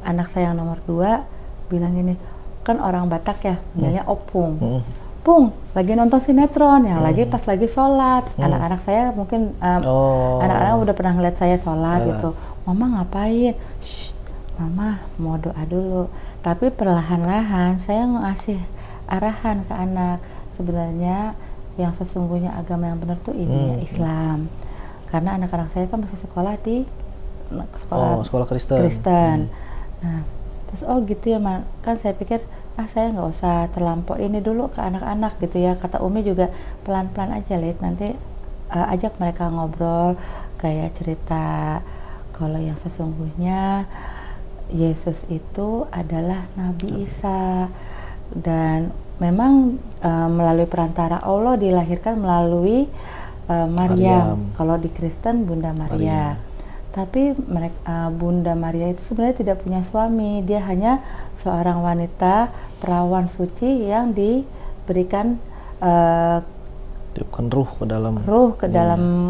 [SPEAKER 1] Anak saya yang nomor 2 bilang gini, kan orang Batak ya, bilangnya opung. Pung, lagi nonton sinetron, yang lagi pas lagi sholat. Anak-anak saya mungkin, anak-anak udah pernah ngeliat saya sholat gitu. Mama ngapain? Shh, mama mau doa dulu. Tapi perlahan-lahan saya ngasih arahan ke anak, sebenarnya yang sesungguhnya agama yang benar tuh ini ya, Islam. Karena anak-anak saya kan masih sekolah di sekolah Kristen. Nah, terus gitu ya, kan saya pikir saya nggak usah terlampau ini dulu ke anak-anak gitu ya. Kata Umi juga pelan-pelan aja, Lid, nanti ajak mereka ngobrol, kayak cerita kalau yang sesungguhnya Yesus itu adalah Nabi Isa, dan memang melalui perantara Allah dilahirkan melalui Maryam. Kalau di Kristen Bunda Maria. Tapi Bunda Maria itu sebenarnya tidak punya suami, dia hanya seorang wanita perawan suci yang diberikan
[SPEAKER 2] tiupkan ruh ke
[SPEAKER 1] dalam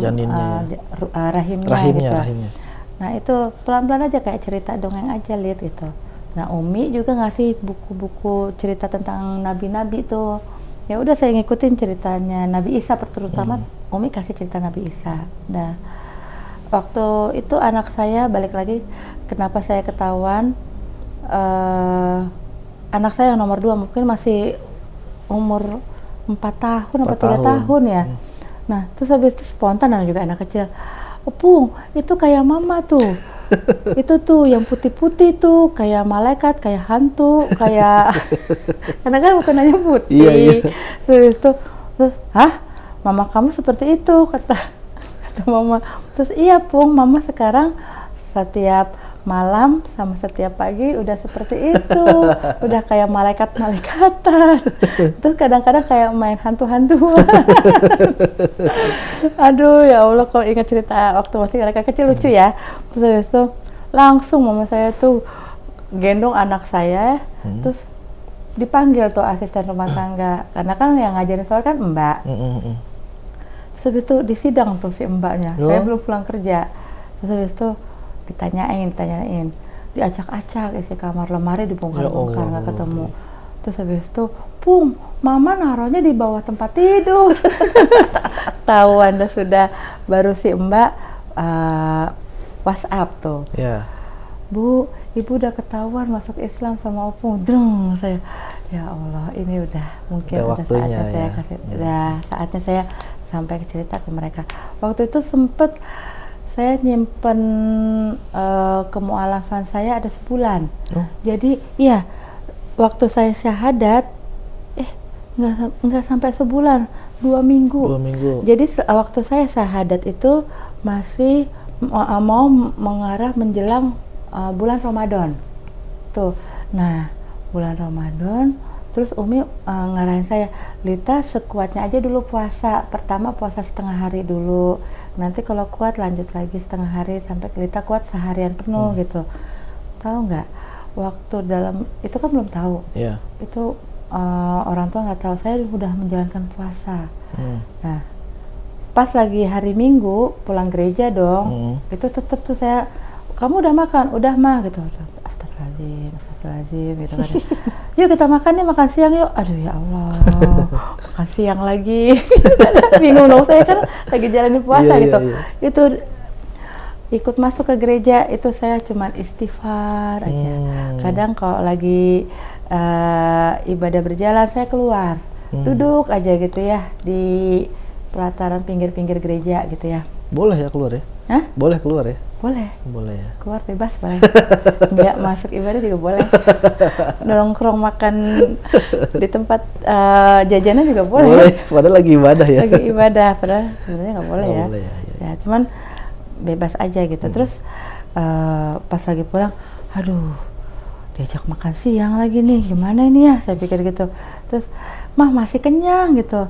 [SPEAKER 2] janinnya,
[SPEAKER 1] rahimnya.
[SPEAKER 2] rahimnya.
[SPEAKER 1] Nah itu pelan-pelan aja kayak cerita dongeng aja lihat gitu. Nah Umi juga ngasih buku-buku cerita tentang nabi-nabi tuh. Ya udah saya ngikutin ceritanya Nabi Isa terutama. Umi kasih cerita Nabi Isa. Nah waktu itu anak saya balik lagi, kenapa saya ketahuan, anak saya yang nomor 2 mungkin masih umur 4 tahun atau 3 tahun ya. Nah terus habis itu spontan, juga anak kecil, Opung, itu kayak mama tuh. Itu tuh yang putih-putih tuh, kayak malaikat, kayak hantu, kayak karena kan bukan hanya putih.
[SPEAKER 2] Iya.
[SPEAKER 1] Terus, hah? Mama kamu seperti itu, kata mama. Terus iya Pung, mama sekarang setiap malam sama setiap pagi udah seperti itu. Udah kayak malaikat-malaikatan. Terus kadang-kadang kayak main hantu-hantuan. Aduh ya Allah, kalau ingat cerita waktu masih mereka kecil lucu ya. Terus itu langsung mama saya tuh gendong anak saya, terus dipanggil tuh asisten rumah tangga, karena kan yang ngajarin soal kan mbak. Terus habis itu disidang tuh si mbaknya. Saya belum pulang kerja. Terus habis itu ditanyain, diacak-acak isi kamar, lemari dibongkar-bongkar, nggak ketemu. Terus habis itu, Pung, mama naruhnya di bawah tempat tidur. Tahu Anda sudah, baru si mbak WhatsApp tuh. Bu, ibu udah ketahuan masuk Islam sama Opung. Dreng, saya, ya Allah, ini udah mungkin udah saatnya saya kasih, udah saatnya saya sampai cerita ke mereka. Waktu itu sempet saya nyimpen kemualafan saya ada sebulan. Jadi ya waktu saya syahadat nggak sampai sebulan, 2 minggu. Jadi waktu saya syahadat itu masih mau mengarah menjelang bulan Ramadan tuh. Nah bulan Ramadan terus Umi ngarahin saya, Lita sekuatnya aja dulu puasa. Pertama puasa setengah hari dulu, nanti kalau kuat lanjut lagi setengah hari sampai Lita kuat seharian penuh gitu. Tahu nggak, waktu dalam itu kan belum tahu. Itu orang tua nggak tahu saya udah menjalankan puasa. Nah pas lagi hari Minggu pulang gereja dong, itu tetap tuh saya, kamu udah makan? Udah mah gitu. Astagfirullahaladzim gitu kan. Yuk kita makan nih, makan siang yuk. Aduh ya Allah, makan siang lagi. Bingung dong, saya kan lagi jalanin puasa gitu. Itu ikut masuk ke gereja itu saya cuman istighfar aja. Kadang kalau lagi ibadah berjalan saya keluar, duduk aja gitu ya di pelataran pinggir-pinggir gereja gitu ya.
[SPEAKER 2] Boleh ya keluar ya?
[SPEAKER 1] Hah?
[SPEAKER 2] Boleh keluar ya?
[SPEAKER 1] Boleh ya. Keluar bebas boleh. Nggak masuk ibadah juga boleh. Nongkrong makan di tempat jajanan juga boleh.
[SPEAKER 2] Padahal lagi ibadah ya.
[SPEAKER 1] Lagi ibadah, padahal sebenarnya nggak boleh ya.
[SPEAKER 2] Boleh,
[SPEAKER 1] ya. Cuman bebas aja gitu. Terus pas lagi pulang, aduh diajak makan siang lagi nih, gimana ini ya? Saya pikir gitu. Terus mah masih kenyang gitu.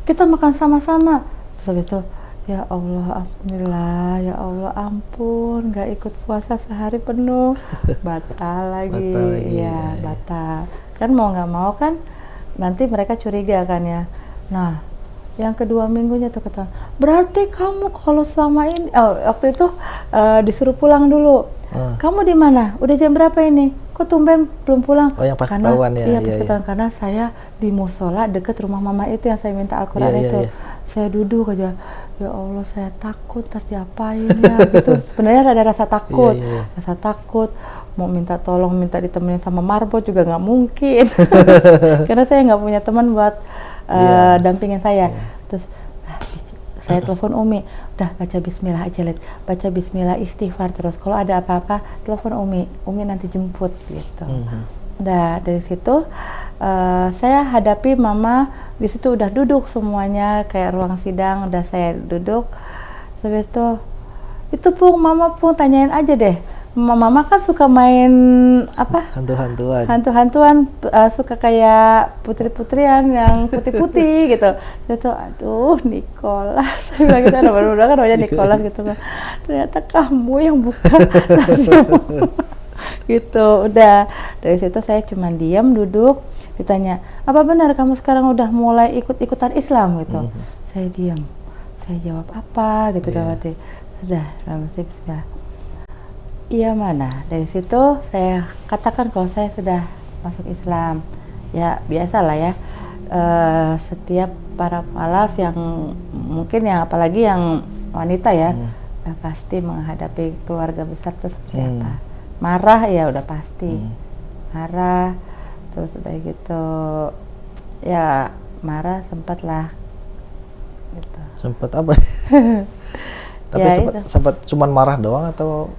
[SPEAKER 1] Kita makan sama-sama. Terus habis itu, ya Allah, alhamdulillah, ya Allah ampun, gak ikut puasa sehari penuh, batal lagi. Ya, batal. Kan mau gak mau kan, nanti mereka curiga kan ya. Nah, yang kedua minggunya tuh kata, berarti kamu kalau selama ini, waktu itu disuruh pulang dulu. Kamu di mana? Udah jam berapa ini? Kok tumben belum pulang?
[SPEAKER 2] Oh yang pas ketahuan ya?
[SPEAKER 1] Iya pas ketahuan, karena saya di musola deket rumah mama itu yang saya minta Al-Quran itu. Saya duduk aja, ya Allah saya takut diapain ya gitu. Sebenarnya ada rasa takut, rasa takut mau minta tolong, minta ditemenin sama Marbot juga nggak mungkin. Karena saya nggak punya teman buat dampingin saya. Terus saya telepon Umi, udah baca bismillah aja, Lid. Baca bismillah, istighfar terus. Kalau ada apa-apa, telepon Umi nanti jemput gitu. Nah, dari situ saya hadapi mama di situ udah duduk semuanya kayak ruang sidang, udah saya duduk. Habis itu Pung, mama Pung tanyain aja deh. Mama kan suka main apa? Hantu-hantuan, suka kayak putri-putrian yang putih-putih gitu. Itu aduh Nicholas, saya bilang gitu, baru kan namanya Nicholas gitu kan. Ternyata kamu yang buka langsung. Gitu. Udah dari situ saya cuma diam duduk, ditanya apa benar kamu sekarang udah mulai ikut-ikutan Islam gitu. Saya diam, saya jawab apa gitu dalam hati. Sudah dalam hati bismillah. Iya mana, dari situ saya katakan kalau saya sudah masuk Islam. Ya biasalah ya, setiap para mualaf yang mungkin yang apalagi yang wanita ya, pasti menghadapi keluarga besar itu seperti apa. Marah ya udah pasti, marah, terus udah gitu ya marah sempat lah gitu.
[SPEAKER 2] Sempat apa? Tapi
[SPEAKER 1] Ya,
[SPEAKER 2] sempat cuman marah doang atau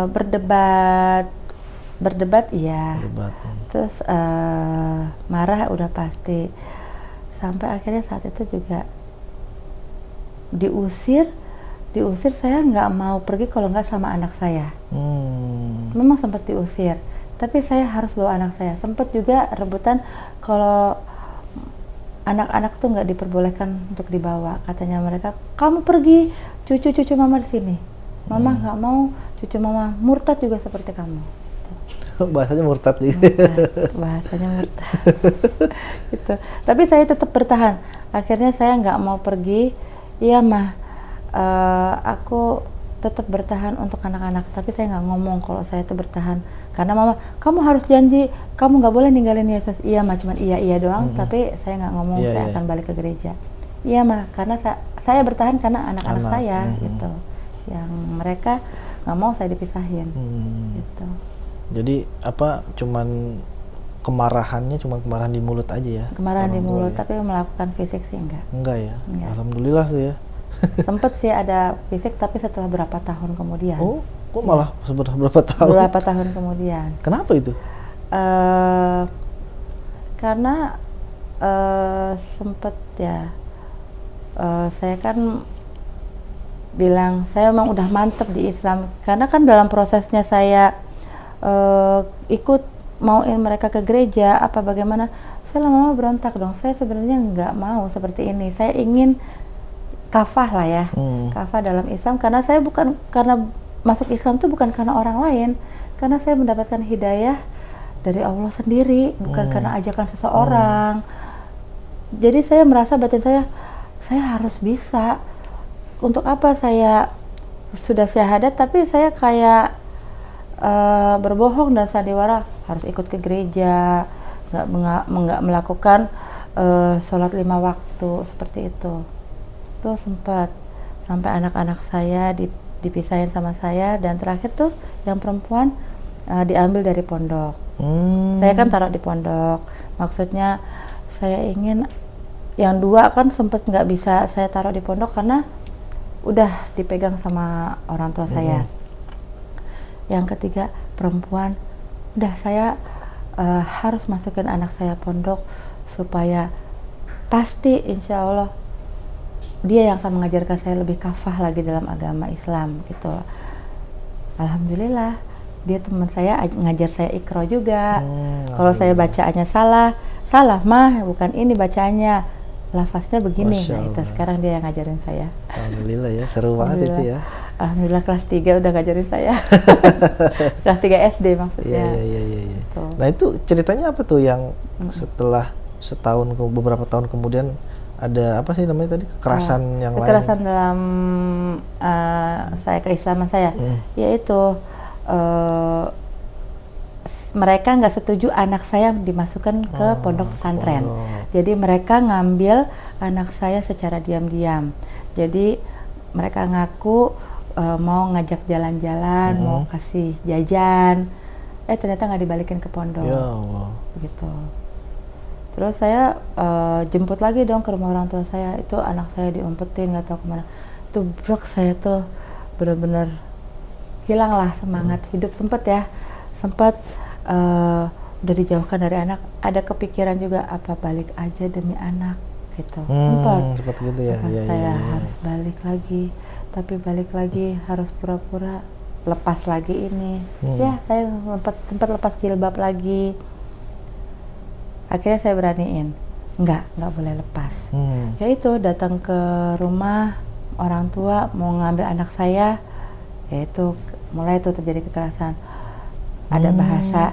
[SPEAKER 1] berdebat iya.
[SPEAKER 2] Berdebat.
[SPEAKER 1] Terus marah udah pasti. Sampai akhirnya saat itu juga diusir saya nggak mau pergi kalau nggak sama anak saya. Memang sempat diusir, tapi saya harus bawa anak saya. Sempat juga rebutan kalau anak-anak tuh nggak diperbolehkan untuk dibawa. Katanya mereka, kamu pergi, cucu-cucu mama di sini. Mama nggak mau, cucu mama murtad juga seperti kamu.
[SPEAKER 2] Bahasanya murtad juga.
[SPEAKER 1] Bahasanya murtad. Gitu. Tapi saya tetap bertahan. Akhirnya saya nggak mau pergi. Iya mah, aku tetap bertahan untuk anak-anak. Tapi saya nggak ngomong kalau saya itu bertahan. Karena mama, kamu harus janji, kamu nggak boleh ninggalin Yesus. Iya mah, cuman iya doang. Tapi saya nggak ngomong saya akan balik ke gereja. Iya mah, karena saya bertahan karena anak-anak saya gitu. Yang mereka nggak mau saya dipisahin. Gitu.
[SPEAKER 2] Jadi apa cuman kemarahannya cuma kemarahan di mulut aja ya?
[SPEAKER 1] Kemarahan di mulut, tapi melakukan fisik sih enggak.
[SPEAKER 2] Enggak ya?
[SPEAKER 1] Enggak.
[SPEAKER 2] Alhamdulillah tuh ya.
[SPEAKER 1] Sempet sih ada fisik, tapi setelah berapa tahun kemudian.
[SPEAKER 2] Oh, kok malah berapa tahun?
[SPEAKER 1] Berapa tahun kemudian.
[SPEAKER 2] Kenapa itu?
[SPEAKER 1] Karena sempet ya, saya kan bilang saya memang udah mantep di Islam. Karena kan dalam prosesnya saya ikut mauin mereka ke gereja apa bagaimana, saya lama-lama berontak dong. Saya sebenarnya nggak mau seperti ini. Saya ingin kafah lah ya, kafah dalam Islam. Karena saya bukan karena masuk Islam tuh bukan karena orang lain, karena saya mendapatkan hidayah dari Allah sendiri, bukan karena ajakan seseorang. Jadi saya merasa batin saya harus bisa. Untuk apa saya sudah syahadat tapi saya kayak berbohong dan sandiwara harus ikut ke gereja, nggak melakukan sholat 5 waktu seperti itu. Tuh sempat sampai anak-anak saya dipisahin sama saya, dan terakhir tuh yang perempuan diambil dari pondok. Saya kan taruh di pondok, maksudnya saya ingin yang 2 kan sempat nggak bisa saya taruh di pondok karena udah dipegang sama orang tua saya. Yang 3 perempuan, udah saya harus masukin anak saya pondok supaya pasti insya Allah dia yang akan mengajarkan saya lebih kafah lagi dalam agama Islam gitu. Alhamdulillah dia teman saya ngajar saya Iqra juga. Kalau saya bacaannya salah mah bukan ini bacaannya, lafaznya begini. Nah itu sekarang dia yang ngajarin saya.
[SPEAKER 2] Alhamdulillah ya, seru banget itu ya.
[SPEAKER 1] Alhamdulillah kelas 3 udah ngajarin saya. Kelas 3 SD maksudnya.
[SPEAKER 2] Iya. Nah itu ceritanya apa tuh yang setelah beberapa tahun kemudian ada apa sih namanya tadi, kekerasan yang lain? Kekerasan
[SPEAKER 1] dalam saya keislaman saya, yaitu mereka nggak setuju anak saya dimasukkan ke pondok pesantren. Jadi mereka ngambil anak saya secara diam-diam. Jadi mereka ngaku mau ngajak jalan-jalan, mau kasih jajan, ternyata nggak dibalikin ke pondok.
[SPEAKER 2] Ya Allah.
[SPEAKER 1] Begitu. Terus saya jemput lagi dong ke rumah orang tua saya. Itu anak saya diumpetin nggak tahu kemana. Itu brok, saya tuh benar-benar hilang lah semangat hidup. Sempat udah dijauhkan dari anak. Ada kepikiran juga apa balik aja demi anak gitu.
[SPEAKER 2] Sempat gitu ya.
[SPEAKER 1] Saya harus balik lagi. Tapi balik lagi harus pura-pura lepas lagi ini. Ya saya sempat lepas jilbab lagi. Akhirnya saya beraniin, nggak boleh lepas. Yaitu datang ke rumah orang tua mau ngambil anak saya, yaitu mulai itu terjadi kekerasan. ada bahasa.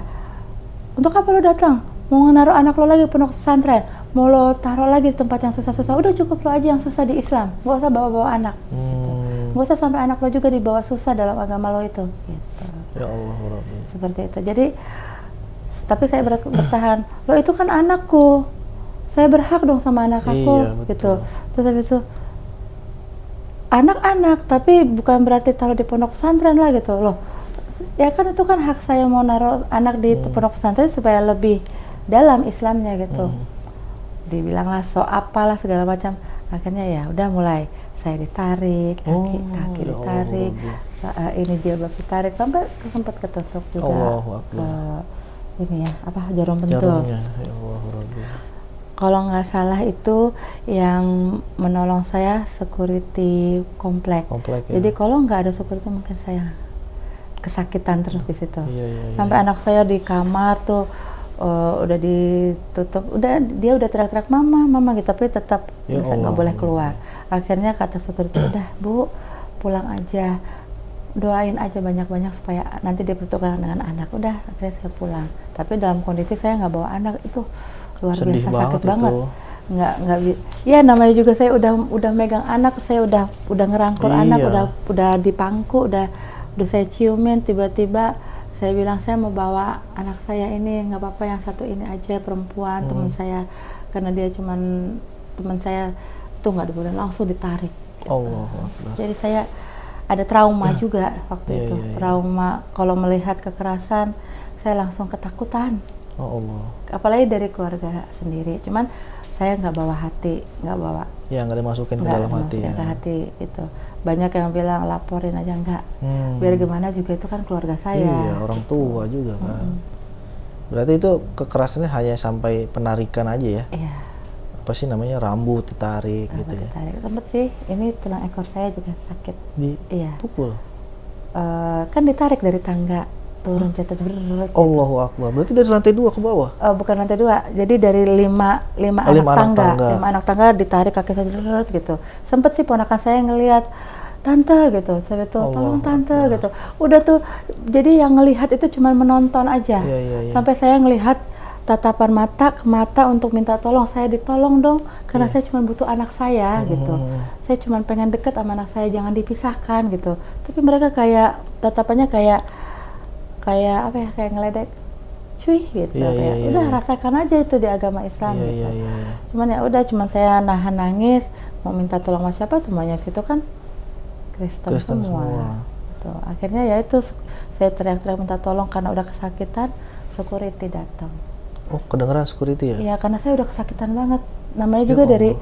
[SPEAKER 1] Untuk apa lo datang? Mau naruh anak lo lagi pondok pesantren? Mau lo taruh lagi di tempat yang susah-susah? Udah cukup lo aja yang susah di Islam. Gak usah bawa-bawa anak. Gitu. Gak usah sampai anak lo juga dibawa susah dalam agama lo itu. Gitu.
[SPEAKER 2] Ya Allah, Rabbi.
[SPEAKER 1] Seperti itu. Jadi, tapi saya bertahan. Lo itu kan anakku. Saya berhak dong sama anak aku.
[SPEAKER 2] Iya,
[SPEAKER 1] Gitu. Terus habis itu, anak-anak, tapi bukan berarti taruh di pondok pesantren lah gitu loh. Ya kan itu kan hak saya mau naruh anak di pondok pesantren supaya lebih dalam Islamnya gitu. Dibilanglah so apalah segala macam. Akhirnya ya udah mulai saya ditarik, kaki
[SPEAKER 2] ya
[SPEAKER 1] ditarik, ini jilbab ditarik sampai sempat ketusuk juga ke ini ya apa jarum pentul.
[SPEAKER 2] Jarumnya, ya Allah, Rabbi.
[SPEAKER 1] Kalau nggak salah itu yang menolong saya security komplek.
[SPEAKER 2] Ya.
[SPEAKER 1] Jadi kalau nggak ada security mungkin saya kesakitan terus di situ.
[SPEAKER 2] Iya.
[SPEAKER 1] Sampai anak saya di kamar tuh udah ditutup, dia udah teriak-teriak mama gitu, tapi tetap nggak boleh keluar. Akhirnya kata security, udah Bu pulang aja, doain aja banyak-banyak supaya nanti dia bertukar dengan anak. Udah akhirnya saya pulang. Tapi dalam kondisi saya nggak bawa anak itu luar
[SPEAKER 2] sedih
[SPEAKER 1] biasa sakit banget.
[SPEAKER 2] Itu.
[SPEAKER 1] Nggak ya namanya juga saya udah megang anak, saya udah ngerangkul anak, udah dipangku, udah saya ciumin, tiba-tiba saya bilang saya mau bawa anak saya ini, nggak apa-apa yang satu ini aja perempuan teman saya, karena dia cuman teman saya tuh nggak boleh, langsung ditarik gitu.
[SPEAKER 2] Allah Akbar.
[SPEAKER 1] Jadi saya ada trauma juga waktu itu. Trauma kalau melihat kekerasan saya langsung ketakutan.
[SPEAKER 2] Oh Allah.
[SPEAKER 1] Apalagi dari keluarga sendiri. Cuman saya nggak bawa hati, nggak bawa.
[SPEAKER 2] Ya nggak dimasukin ke dalam hati.
[SPEAKER 1] Ke hati itu. Banyak yang bilang laporin aja enggak. Biar gimana juga itu kan keluarga saya.
[SPEAKER 2] Iya, orang tua juga kan. Berarti itu kekerasannya hanya sampai penarikan aja ya?
[SPEAKER 1] Iya.
[SPEAKER 2] Apa sih namanya, rambut ditarik gitu ya?
[SPEAKER 1] Ditarik. Sempet sih, ini tulang ekor saya juga sakit.
[SPEAKER 2] Dipukul?
[SPEAKER 1] Kan ditarik dari tangga. Turun jatuh
[SPEAKER 2] Allahu Akbar. Berarti dari lantai 2 ke bawah?
[SPEAKER 1] Bukan lantai 2, jadi dari 5 anak tangga ditarik kaki saya gitu. Sempet sih ponakan saya ngelihat, tante gitu, saya tuh tolong tante gitu. Udah tuh, jadi yang ngelihat itu cuma menonton aja. Sampai saya ngelihat tatapan mata ke mata untuk minta tolong, saya ditolong dong, karena saya cuma butuh anak saya gitu. Saya cuma pengen deket sama anak saya, jangan dipisahkan gitu. Tapi mereka kayak tatapannya kayak apa ya, kayak ngeledek, cuy gitu. Udah rasakan aja itu di agama Islam gitu. Cuman ya udah, cuman saya nahan nangis, mau minta tolong sama siapa, semuanya situ kan Kristen semua. Gitu. Akhirnya ya itu saya teriak-teriak minta tolong karena udah kesakitan, security datang.
[SPEAKER 2] Oh, kedengeran security ya?
[SPEAKER 1] Iya, karena saya udah kesakitan banget. Namanya juga dari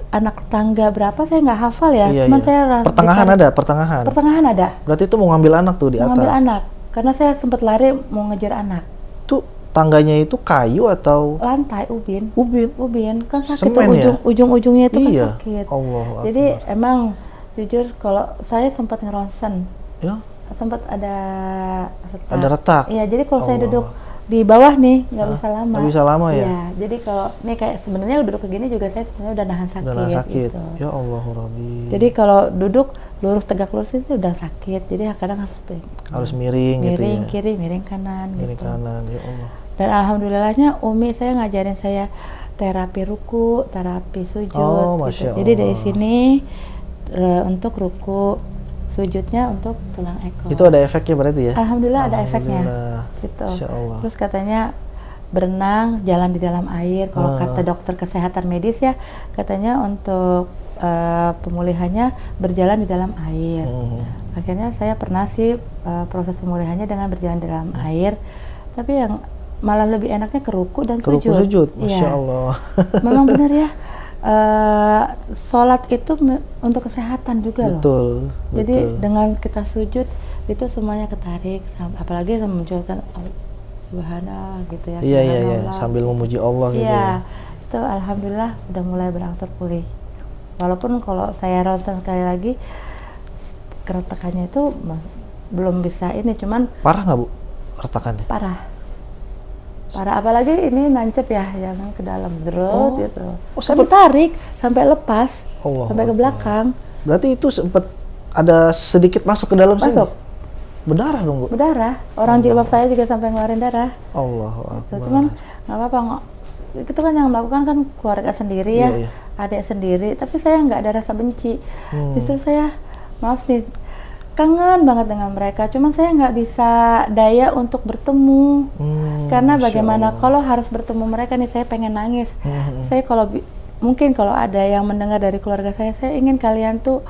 [SPEAKER 1] anak tangga berapa saya nggak hafal ya. Cuman saya pertengahan ada.
[SPEAKER 2] Berarti itu mau ngambil anak tuh di atas.
[SPEAKER 1] Ngambil anak. Karena saya sempat lari mau ngejar anak.
[SPEAKER 2] Tuh tangganya itu kayu atau
[SPEAKER 1] lantai? Ubin. Kan sakit
[SPEAKER 2] semen
[SPEAKER 1] tuh ujung-ujungnya itu kan sakit.
[SPEAKER 2] Allah.
[SPEAKER 1] Jadi emang jujur kalau saya sempat ngeronsen.
[SPEAKER 2] Ya.
[SPEAKER 1] Sempat ada retak.
[SPEAKER 2] Ada retak.
[SPEAKER 1] Iya, jadi kalau saya duduk di bawah nih nggak bisa lama.
[SPEAKER 2] Nggak bisa lama ya?
[SPEAKER 1] Iya, jadi kalau nih kayak sebenarnya duduk begini juga saya sebenarnya udah nahan sakit. Gitu.
[SPEAKER 2] Ya Allah Rabbi.
[SPEAKER 1] Jadi kalau duduk lurus tegak lurus itu udah sakit. Jadi kadang harus
[SPEAKER 2] miring gitu ya.
[SPEAKER 1] Miring kiri, miring kanan.
[SPEAKER 2] Miring kanan, ya Allah.
[SPEAKER 1] Dan alhamdulillahnya Umi saya ngajarin saya terapi ruku, terapi sujud.
[SPEAKER 2] Masya Allah.
[SPEAKER 1] Jadi dari sini untuk ruku, sujudnya untuk tulang ekor.
[SPEAKER 2] Itu ada efeknya berarti ya?
[SPEAKER 1] Alhamdulillah ada efeknya. Gitu.
[SPEAKER 2] Allah.
[SPEAKER 1] Terus katanya berenang, jalan di dalam air. Kalau kata dokter kesehatan medis ya, katanya untuk pemulihannya berjalan di dalam air. Akhirnya saya pernah sih proses pemulihannya dengan berjalan di dalam air. Tapi yang malah lebih enaknya ke ruku dan sujud.
[SPEAKER 2] Sujud, Masya Allah.
[SPEAKER 1] Memang benar ya. Sholat itu untuk kesehatan juga loh. Jadi dengan kita sujud itu semuanya ketarik, apalagi memunculkan subhanallah gitu ya.
[SPEAKER 2] Iya, sambil memuji Allah gitu ya.
[SPEAKER 1] Itu alhamdulillah udah mulai berangsur pulih. Walaupun kalau saya ronsen sekali lagi keretakannya itu belum bisa ini, cuman
[SPEAKER 2] parah nggak Bu retakannya?
[SPEAKER 1] Parah, apalagi ini nancep ya, jangan ke dalam gitu. Sampai tarik, sampai lepas, sampai ke belakang.
[SPEAKER 2] Berarti itu sempat ada sedikit masuk ke dalam sini? Berdarah dong, Bu?
[SPEAKER 1] Berdarah. Orang jilbab saya juga sampai ngeluarin darah.
[SPEAKER 2] Allahu
[SPEAKER 1] Gitu.
[SPEAKER 2] Akbar.
[SPEAKER 1] Cuman nggak apa-apa, itu kan yang melakukan kan keluarga sendiri ya,
[SPEAKER 2] Iya.
[SPEAKER 1] adik sendiri. Tapi saya nggak ada rasa benci. Justru saya, maaf nih, kangen banget dengan mereka. Cuman saya nggak bisa daya untuk bertemu. Karena bagaimana kalau harus bertemu mereka nih, saya pengen nangis. Saya mungkin kalau ada yang mendengar dari keluarga saya ingin kalian tuh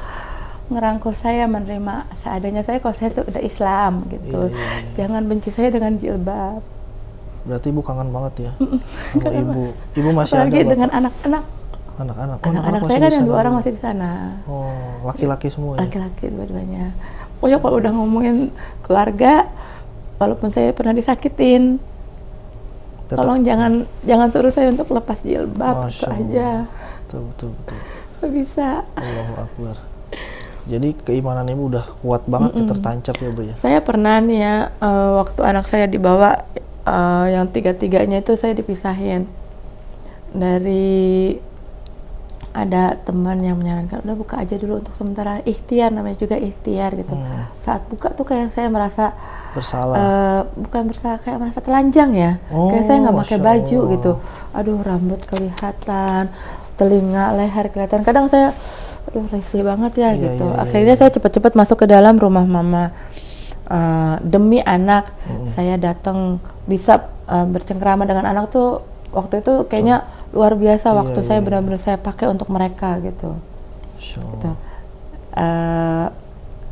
[SPEAKER 1] ngerangkul saya, menerima seadanya saya kalau saya tuh udah Islam gitu. Jangan benci saya dengan jilbab.
[SPEAKER 2] Berarti Ibu kangen banget ya sama Ibu. Ibu masih
[SPEAKER 1] apalagi
[SPEAKER 2] ada
[SPEAKER 1] dengan anak-anak. Anak-anak saya kan yang 2 orang masih di sana.
[SPEAKER 2] Oh, laki-laki semua ya?
[SPEAKER 1] Laki-laki dua-duanya. Pokoknya kalau udah ngomongin keluarga, walaupun saya pernah disakitin, tolong jangan suruh saya untuk lepas jilbab. Itu aja.
[SPEAKER 2] Betul.
[SPEAKER 1] Gak bisa.
[SPEAKER 2] Allahu Akbar. Jadi keimanan Ibu udah kuat banget ya, tertancap ya, Bu ya? Saya
[SPEAKER 1] pernah nih ya, waktu anak saya dibawa, yang 3-3-nya itu saya dipisahin. Ada teman yang menyarankan, udah buka aja dulu untuk sementara, ikhtiar, namanya juga ikhtiar gitu. Saat buka tuh kayak saya merasa
[SPEAKER 2] bersalah.
[SPEAKER 1] Bukan bersalah, kayak merasa telanjang ya. Kayak saya nggak pakai baju gitu. Aduh, rambut kelihatan, telinga, leher kelihatan. Kadang saya, risih banget ya gitu. Akhirnya saya cepat-cepat masuk ke dalam rumah mama. Demi anak, saya datang bisa bercengkrama dengan anak tuh waktu itu kayaknya luar biasa. Waktu saya benar-benar saya pakai untuk mereka gitu. Gitu.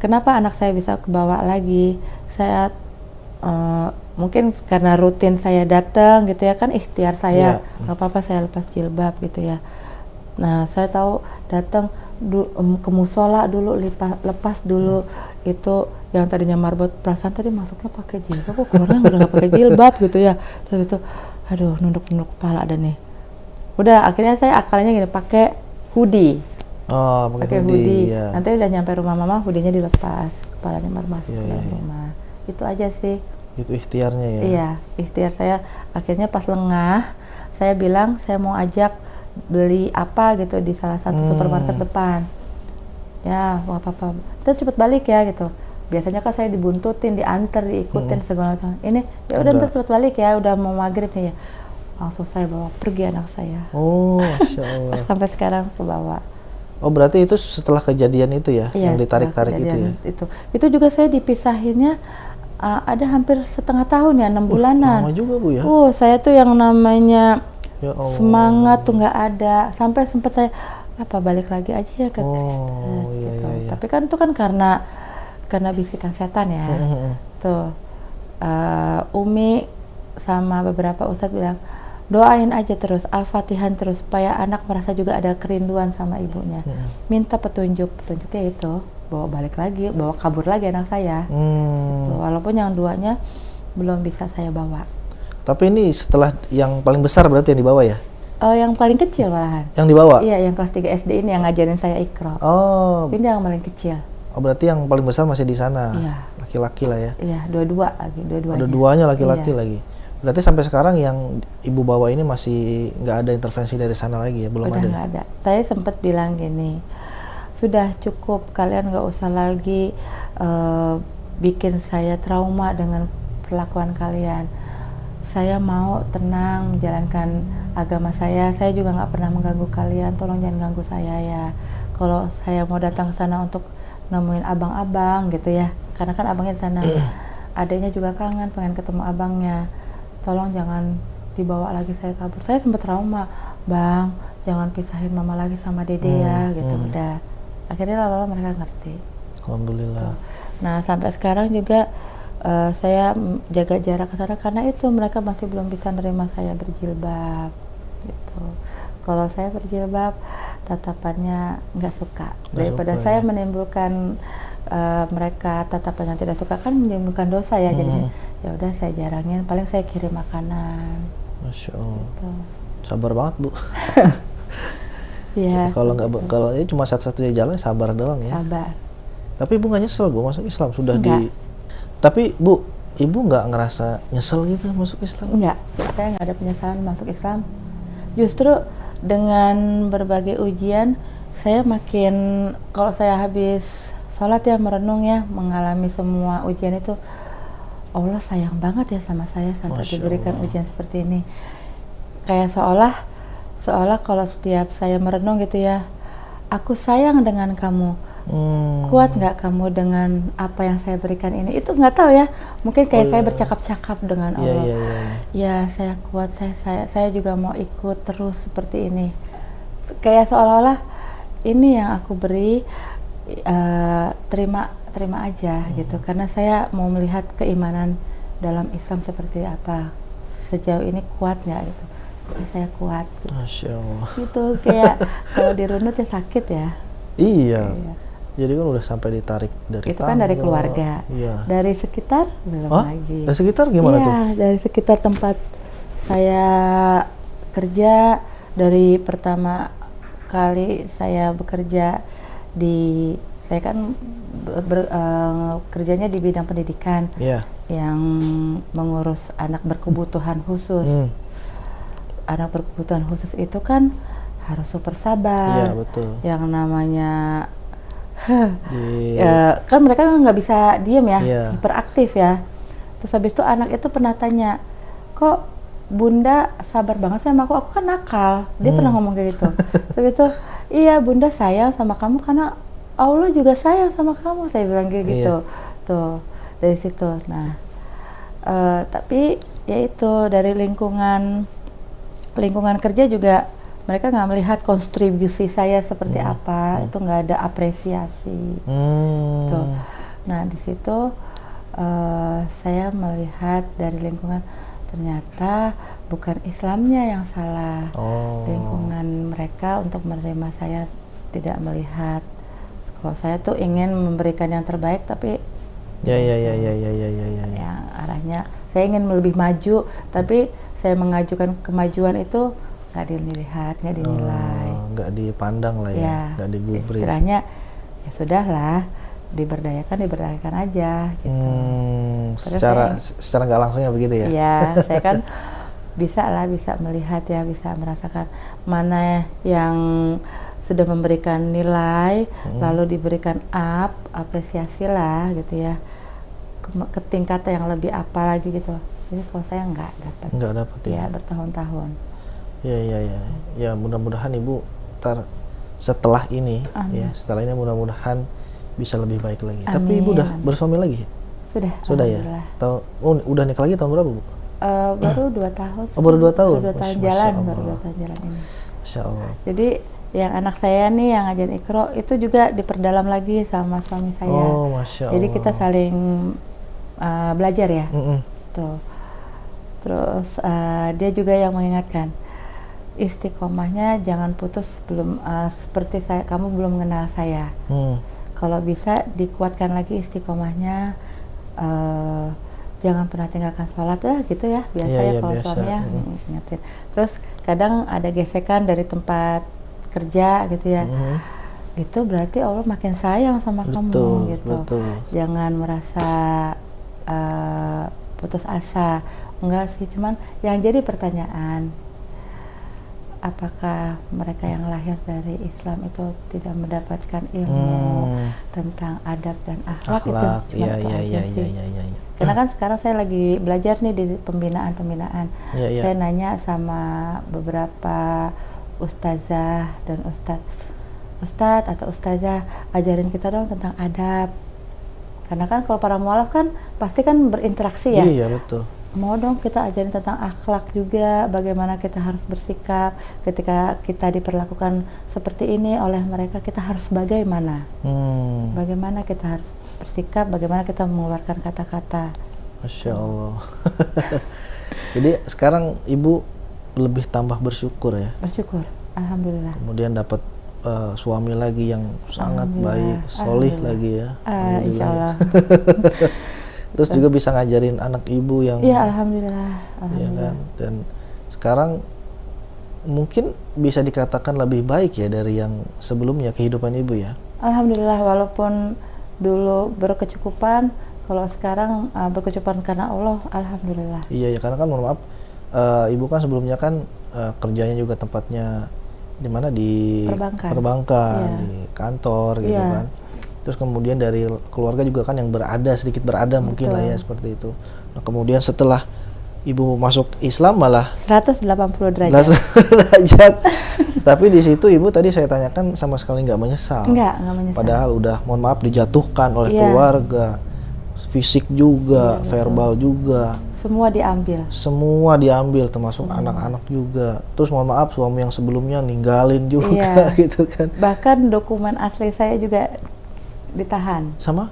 [SPEAKER 1] Kenapa anak saya bisa kebawa lagi? Saya mungkin karena rutin saya datang gitu ya, kan ikhtiar saya, nggak apa-apa saya lepas jilbab gitu ya. Nah, saya tahu datang ke musola dulu, lepas dulu itu yang tadinya marbot, perasaan tadi masuknya pakai jilbab, kok keluarnya udah nggak pakai jilbab gitu ya. Terus itu, aduh, nunduk kepala ada nih. Udah, akhirnya saya akalnya gini, pakai hoodie.
[SPEAKER 2] Oh, pakai hoodie. Ya.
[SPEAKER 1] Nanti udah nyampe rumah mama, hoodie-nya dilepas, kepalanya masuk ke dalam rumah. Itu aja sih.
[SPEAKER 2] Itu ikhtiarnya ya? Iya,
[SPEAKER 1] ikhtiar saya. Akhirnya pas lengah, saya bilang saya mau ajak beli apa gitu di salah satu supermarket depan. Ya, nggak apa-apa. Kita cepet balik ya gitu. Biasanya kan saya dibuntutin, diantar, diikutin segala macam. Ini ya udah ntar cepet balik ya, udah mau maghrib nih ya. Langsung saya bawa pergi anak saya.
[SPEAKER 2] Oh, Masya Allah.
[SPEAKER 1] Sampai sekarang kebawa.
[SPEAKER 2] Oh, berarti itu setelah kejadian itu ya, yang ditarik-tarik itu ya?
[SPEAKER 1] Itu juga saya dipisahinnya ada hampir setengah tahun ya, 6 bulanan.
[SPEAKER 2] Lama juga, Bu ya?
[SPEAKER 1] Saya tuh yang namanya
[SPEAKER 2] ya Allah,
[SPEAKER 1] semangat tuh nggak ada. Sampai sempat saya balik lagi aja ya ke Kristen gitu.
[SPEAKER 2] Iya.
[SPEAKER 1] Tapi kan itu kan karena bisikan setan ya. Tuh Umi sama beberapa ustadz bilang, doain aja terus, Al-Fatihan terus, supaya anak merasa juga ada kerinduan sama ibunya. Minta petunjuknya itu, bawa kabur lagi anak saya. Gitu. Walaupun yang 2-nya belum bisa saya bawa.
[SPEAKER 2] Tapi ini setelah yang paling besar berarti yang dibawa ya?
[SPEAKER 1] Yang paling kecil malahan.
[SPEAKER 2] Yang dibawa?
[SPEAKER 1] Iya, yang kelas 3 SD ini yang ngajarin saya Iqra.
[SPEAKER 2] Oh.
[SPEAKER 1] Ini yang paling kecil.
[SPEAKER 2] Oh, berarti yang paling besar masih di sana.
[SPEAKER 1] Iya.
[SPEAKER 2] Laki-laki lah ya?
[SPEAKER 1] Iya, dua-duanya.
[SPEAKER 2] Dua-duanya laki-laki lagi. Berarti sampai sekarang yang ibu bawa ini masih nggak ada intervensi dari sana lagi ya? Belum ada? Udah
[SPEAKER 1] nggak ada. Saya sempat bilang gini, sudah cukup, kalian nggak usah lagi bikin saya trauma dengan perlakuan kalian. Saya mau tenang menjalankan agama saya juga nggak pernah mengganggu kalian, tolong jangan ganggu saya ya. Kalau saya mau datang ke sana untuk nemuin abang-abang gitu ya, karena kan abangnya di sana, adiknya juga kangen pengen ketemu abangnya, tolong jangan dibawa lagi saya kabur. Saya sempat trauma, bang, jangan pisahin mama lagi sama dede ya gitu. Udah, akhirnya lama-lama mereka ngerti.
[SPEAKER 2] Alhamdulillah.
[SPEAKER 1] Nah, sampai sekarang juga saya jaga jarak ke sana karena itu mereka masih belum bisa nerima saya berjilbab gitu. Kalau saya berjilbab, tatapannya nggak suka. Daripada saya menimbulkan mereka tatapan yang tidak suka, kan menimbulkan dosa ya. Jadi ya udah saya jarangin, paling saya kirim makanan.
[SPEAKER 2] Masya Allah.
[SPEAKER 1] Gitu.
[SPEAKER 2] Sabar banget, Bu.
[SPEAKER 1] Iya.
[SPEAKER 2] Kalau nggak, kalau ini cuma satu-satunya jalan, sabar doang ya.
[SPEAKER 1] Sabar.
[SPEAKER 2] Tapi Ibu nggak nyesel, Bu, masuk Islam sudah enggak. Tapi Bu, Ibu nggak ngerasa nyesel gitu masuk Islam?
[SPEAKER 1] Enggak, saya nggak ada penyesalan masuk Islam. Justru dengan berbagai ujian, saya makin, kalau saya habis sholat ya, merenung ya, mengalami semua ujian itu, Allah sayang banget ya sama saya sampai diberikan ujian seperti ini. Kayak seolah kalau setiap saya merenung gitu ya, aku sayang dengan kamu. Kuat nggak kamu dengan apa yang saya berikan ini? Itu nggak tahu ya, mungkin kayak saya bercakap-cakap dengan Allah. Ya saya kuat, saya juga mau ikut terus seperti ini. Kayak seolah-olah ini yang aku beri, terima aja gitu, karena saya mau melihat keimanan dalam Islam seperti apa, sejauh ini kuat nggak gitu. Saya kuat gitu.
[SPEAKER 2] Masya Allah.
[SPEAKER 1] Gitu, kayak kalau dirunut ya sakit ya.
[SPEAKER 2] Iya. Jadi kan udah sampai ditarik dari
[SPEAKER 1] itu kan dari keluarga. Dari sekitar belum lagi.
[SPEAKER 2] Dari sekitar gimana tuh?
[SPEAKER 1] Dari sekitar tempat saya kerja, dari pertama kali saya bekerja saya kan kerjanya di bidang pendidikan, yang mengurus anak berkebutuhan khusus. Anak berkebutuhan khusus itu kan harus super sabar.
[SPEAKER 2] Betul.
[SPEAKER 1] Yang namanya kan mereka nggak bisa diem ya, super aktif ya. Terus habis itu anak itu pernah tanya, kok Bunda sabar banget sama aku kan nakal. Dia pernah ngomong kayak gitu. Tapi itu, iya Bunda sayang sama kamu karena Allah juga sayang sama kamu, saya bilang kayak gitu. Tuh dari situ. Nah, tapi ya itu dari lingkungan kerja juga mereka nggak melihat kontribusi saya seperti apa, itu nggak ada apresiasi. Tuh. Nah di situ saya melihat dari lingkungan, ternyata bukan Islamnya yang salah, lingkungan mereka untuk menerima saya tidak melihat. Kalau saya tuh ingin memberikan yang terbaik, tapi yang arahnya saya ingin lebih maju, tapi saya mengajukan kemajuan itu nggak dilihat, nggak dinilai,
[SPEAKER 2] nggak dipandang lah ya, nggak digubris.
[SPEAKER 1] Istilahnya ya sudahlah, diberdayakan aja gitu.
[SPEAKER 2] Secara nggak langsungnya begitu ya?
[SPEAKER 1] Iya, saya kan bisa melihat ya, bisa merasakan mana yang sudah memberikan nilai, lalu diberikan apresiasi lah gitu ya, ke tingkat yang lebih apa lagi gitu. Jadi kalau saya nggak dapat ya, bertahun-tahun.
[SPEAKER 2] Ya mudah-mudahan Ibu setelah ini mudah-mudahan bisa lebih baik lagi. Amin. Tapi Ibu udah bersuami lagi? Sudah ya? Udah nikah lagi tahun berapa Bu?
[SPEAKER 1] Baru 2 tahun.
[SPEAKER 2] Baru 2 tahun?
[SPEAKER 1] Baru 2 tahun jalan ini.
[SPEAKER 2] Masya Allah.
[SPEAKER 1] Jadi yang anak saya nih yang ngajarin Iqra itu juga diperdalam lagi sama suami saya.
[SPEAKER 2] Masya Allah.
[SPEAKER 1] Jadi kita saling belajar ya. Tuh. Terus dia juga yang mengingatkan, istiqomahnya jangan putus sebelum seperti kamu belum mengenal saya. Kalau bisa dikuatkan lagi istiqomahnya, jangan pernah tinggalkan sholat gitu ya, biasanya kalau suami ya ingetin. Terus kadang ada gesekan dari tempat kerja gitu ya, itu berarti Allah makin sayang sama kamu gitu. Jangan merasa putus asa. Enggak sih, cuman yang jadi pertanyaan, apakah mereka yang lahir dari Islam itu tidak mendapatkan ilmu tentang adab dan akhlak? Itu cuma itu aja sih. Karena kan sekarang saya lagi belajar nih di pembinaan. Saya nanya sama beberapa ustazah dan ustadz atau ustazah, ajarin kita dong tentang adab. Karena kan kalau para mualaf kan pasti kan berinteraksi ya.
[SPEAKER 2] Iya betul.
[SPEAKER 1] Mau dong kita ajarin tentang akhlak juga, bagaimana kita harus bersikap ketika kita diperlakukan seperti ini oleh mereka, kita harus bagaimana, bagaimana kita harus bersikap, bagaimana kita mengeluarkan kata-kata.
[SPEAKER 2] Masya Allah. Jadi sekarang Ibu lebih tambah bersyukur ya? Bersyukur,
[SPEAKER 1] alhamdulillah.
[SPEAKER 2] Kemudian dapat suami lagi yang sangat baik, solih lagi ya.
[SPEAKER 1] Insya Allah.
[SPEAKER 2] Terus juga bisa ngajarin anak Ibu yang
[SPEAKER 1] alhamdulillah.
[SPEAKER 2] Ya kan? Dan sekarang mungkin bisa dikatakan lebih baik ya dari yang sebelumnya kehidupan Ibu ya.
[SPEAKER 1] Alhamdulillah, walaupun dulu berkecukupan, kalau sekarang berkecukupan karena Allah, alhamdulillah.
[SPEAKER 2] Iya ya, karena kan mohon maaf, Ibu kan sebelumnya kan kerjanya juga tempatnya di mana, di perbankan, di kantor gitu kan. Terus kemudian dari keluarga juga kan yang sedikit berada mungkin lah ya seperti itu. Nah kemudian setelah ibu masuk Islam malah
[SPEAKER 1] 180 derajat.
[SPEAKER 2] derajat. Tapi di situ ibu tadi saya tanyakan sama sekali nggak menyesal.
[SPEAKER 1] Nggak menyesal.
[SPEAKER 2] Padahal udah mohon maaf dijatuhkan oleh keluarga, fisik juga, verbal juga.
[SPEAKER 1] Semua diambil.
[SPEAKER 2] Semua diambil termasuk anak-anak juga. Terus mohon maaf suami yang sebelumnya ninggalin juga gitu kan.
[SPEAKER 1] Bahkan dokumen asli saya juga ditahan. Sama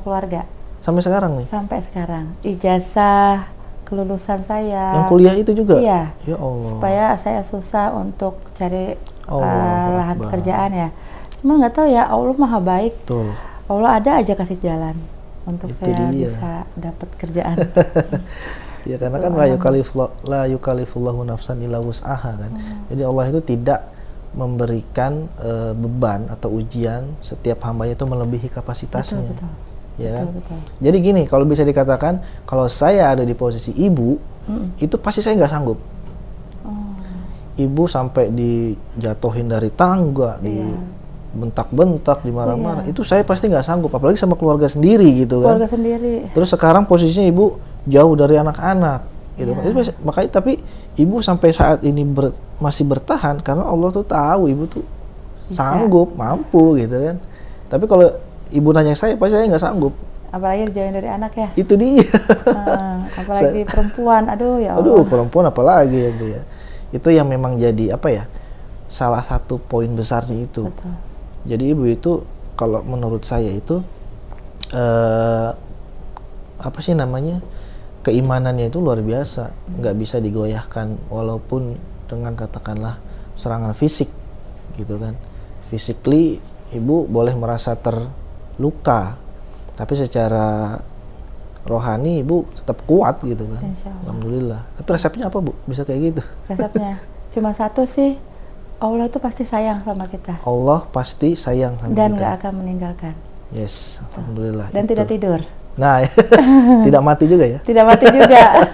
[SPEAKER 1] keluarga.
[SPEAKER 2] Sampai sekarang nih?
[SPEAKER 1] Sampai sekarang. Ijazah kelulusan saya.
[SPEAKER 2] Yang kuliah itu juga?
[SPEAKER 1] Iya.
[SPEAKER 2] Ya Allah.
[SPEAKER 1] Supaya saya susah untuk cari lahan pekerjaan ya. Cuma nggak tahu ya, Allah maha baik.
[SPEAKER 2] Betul.
[SPEAKER 1] Allah ada aja kasih jalan untuk itu saya bisa dapat kerjaan.
[SPEAKER 2] Ya karena kan la yukallifullahu nafsan illa wus'aha kan. Jadi Allah itu tidak memberikan beban atau ujian setiap hambanya itu melebihi kapasitasnya.
[SPEAKER 1] Betul.
[SPEAKER 2] Ya kan? Betul. Jadi gini, kalau bisa dikatakan kalau saya ada di posisi ibu, itu pasti saya nggak sanggup. Ibu sampai dijatuhin dari tangga, dibentak-bentak, dimarah-marah, itu saya pasti nggak sanggup, apalagi sama keluarga sendiri gitu kan.
[SPEAKER 1] Keluarga sendiri.
[SPEAKER 2] Terus sekarang posisinya ibu jauh dari anak-anak, gitu. Makanya tapi ibu sampai saat ini masih bertahan karena Allah tuh tahu ibu tuh sanggup, mampu gitu kan. Tapi kalau ibu nanya saya, pasti saya nggak sanggup.
[SPEAKER 1] Apalagi jauhin dari anak ya.
[SPEAKER 2] Itu dia.
[SPEAKER 1] Apalagi perempuan, aduh ya Allah.
[SPEAKER 2] Aduh perempuan apalagi ya Bu ya. Itu yang memang jadi apa ya? Salah satu poin besarnya itu.
[SPEAKER 1] Betul.
[SPEAKER 2] Jadi ibu itu kalau menurut saya itu apa sih namanya? Keimanannya itu luar biasa, nggak bisa digoyahkan walaupun dengan katakanlah serangan fisik gitu kan. Physically ibu boleh merasa terluka, tapi secara rohani ibu tetap kuat gitu kan. Alhamdulillah. Tapi resepnya apa Bu? Bisa kayak gitu?
[SPEAKER 1] Resepnya cuma satu sih, Allah itu pasti sayang sama kita.
[SPEAKER 2] Allah pasti sayang sama kita.
[SPEAKER 1] Dan nggak akan meninggalkan.
[SPEAKER 2] Yes, alhamdulillah.
[SPEAKER 1] Dan tidak tidur.
[SPEAKER 2] Nah, tidak mati juga ya?
[SPEAKER 1] Tidak mati juga,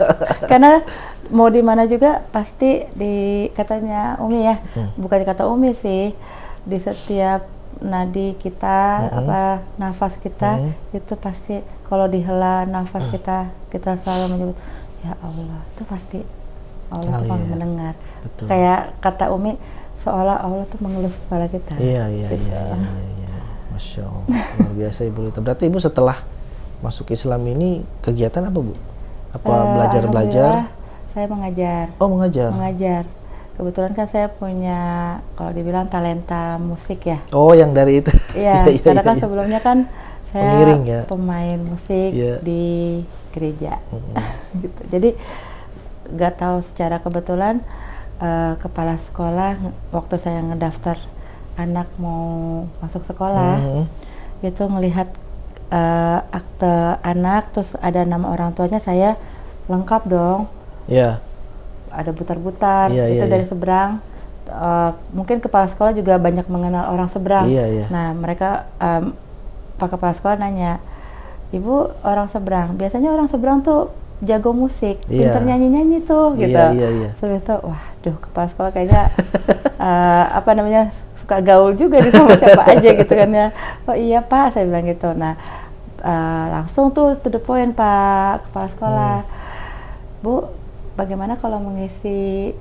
[SPEAKER 1] karena mau di mana juga pasti di katanya Umi ya, bukan kata Umi sih, di setiap nadi kita, nafas kita itu pasti kalau dihela nafas kita selalu menyebut ya Allah, itu pasti Allah tuh mendengar.
[SPEAKER 2] Betul.
[SPEAKER 1] Kayak kata Umi, seolah Allah tuh mengelus kepala kita.
[SPEAKER 2] Iya. Masya Allah, luar biasa Ibu Lita. Berarti Ibu setelah masuk Islam ini kegiatan apa Bu? Apa belajar-belajar?
[SPEAKER 1] Saya mengajar.
[SPEAKER 2] Oh mengajar.
[SPEAKER 1] Mengajar. Kebetulan kan saya punya kalau dibilang talenta musik ya.
[SPEAKER 2] Oh yang dari itu.
[SPEAKER 1] Iya. Karena kan sebelumnya kan saya
[SPEAKER 2] pengiring, ya?
[SPEAKER 1] Pemain musik di gereja. Gitu. Jadi nggak tahu secara kebetulan kepala sekolah waktu saya ngedaftar anak mau masuk sekolah itu ngelihat akte anak, terus ada nama orang tuanya, saya lengkap dong.
[SPEAKER 2] Iya.
[SPEAKER 1] Ada butar-butar, itu dari seberang. Mungkin kepala sekolah juga banyak mengenal orang seberang. Nah, mereka Pak Kepala Sekolah nanya, Ibu orang seberang, biasanya orang seberang tuh jago musik, pinter nyanyi-nyanyi tuh, gitu. Terus itu, waduh, Kepala Sekolah kayaknya apa namanya, suka gaul juga di sama siapa aja gitu kan ya. Oh iya Pak, saya bilang gitu. Nah, langsung tuh to the point Pak Kepala Sekolah, Bu, bagaimana kalau mengisi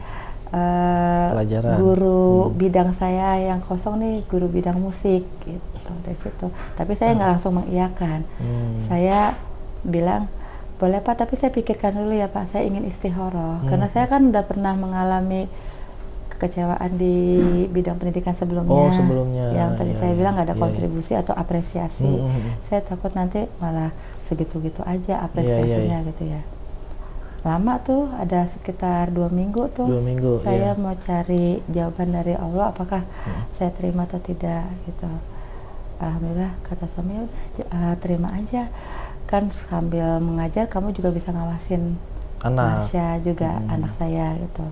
[SPEAKER 2] pelajaran
[SPEAKER 1] guru bidang saya yang kosong nih, guru bidang musik gitu dari situ. Tapi saya nggak langsung mengiyakan. Saya bilang boleh Pak, tapi saya pikirkan dulu ya Pak, saya ingin istikharah karena saya kan udah pernah mengalami kekecewaan di bidang pendidikan sebelumnya.
[SPEAKER 2] Oh sebelumnya.
[SPEAKER 1] Yang tadi saya bilang nggak ada kontribusi atau apresiasi. Saya takut nanti malah segitu-gitu aja apresiasinya gitu ya. Lama tuh, ada sekitar 2 minggu tuh.
[SPEAKER 2] 2 minggu,
[SPEAKER 1] saya mau cari jawaban dari Allah apakah saya terima atau tidak gitu. Alhamdulillah kata suami, terima aja. Kan sambil mengajar kamu juga bisa ngawasin Masya juga anak saya gitu.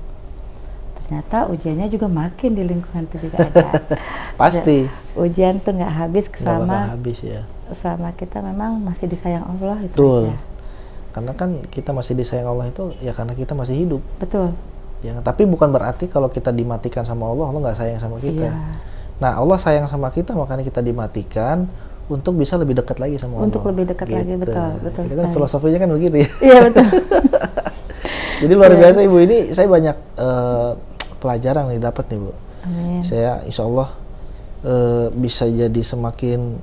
[SPEAKER 1] Ternyata ujiannya juga makin di lingkungan itu juga ada.
[SPEAKER 2] Pasti.
[SPEAKER 1] Ujian tuh nggak habis
[SPEAKER 2] selama ya.
[SPEAKER 1] Selama kita memang masih disayang Allah itu.
[SPEAKER 2] Betul.
[SPEAKER 1] Aja.
[SPEAKER 2] Karena kan kita masih disayang Allah itu ya karena kita masih hidup.
[SPEAKER 1] Betul.
[SPEAKER 2] Ya, tapi bukan berarti kalau kita dimatikan sama Allah, Allah nggak sayang sama kita.
[SPEAKER 1] Iya.
[SPEAKER 2] Nah, Allah sayang sama kita makanya kita dimatikan untuk bisa lebih dekat lagi sama Allah.
[SPEAKER 1] Untuk lebih dekat lagi, betul
[SPEAKER 2] Itu kan
[SPEAKER 1] sekali.
[SPEAKER 2] filosofinya kan begitu ya.
[SPEAKER 1] Iya betul.
[SPEAKER 2] Jadi luar biasa Ibu, ini saya banyak pelajaran yang didapat nih Bu.
[SPEAKER 1] Amin.
[SPEAKER 2] Saya insya Allah bisa jadi semakin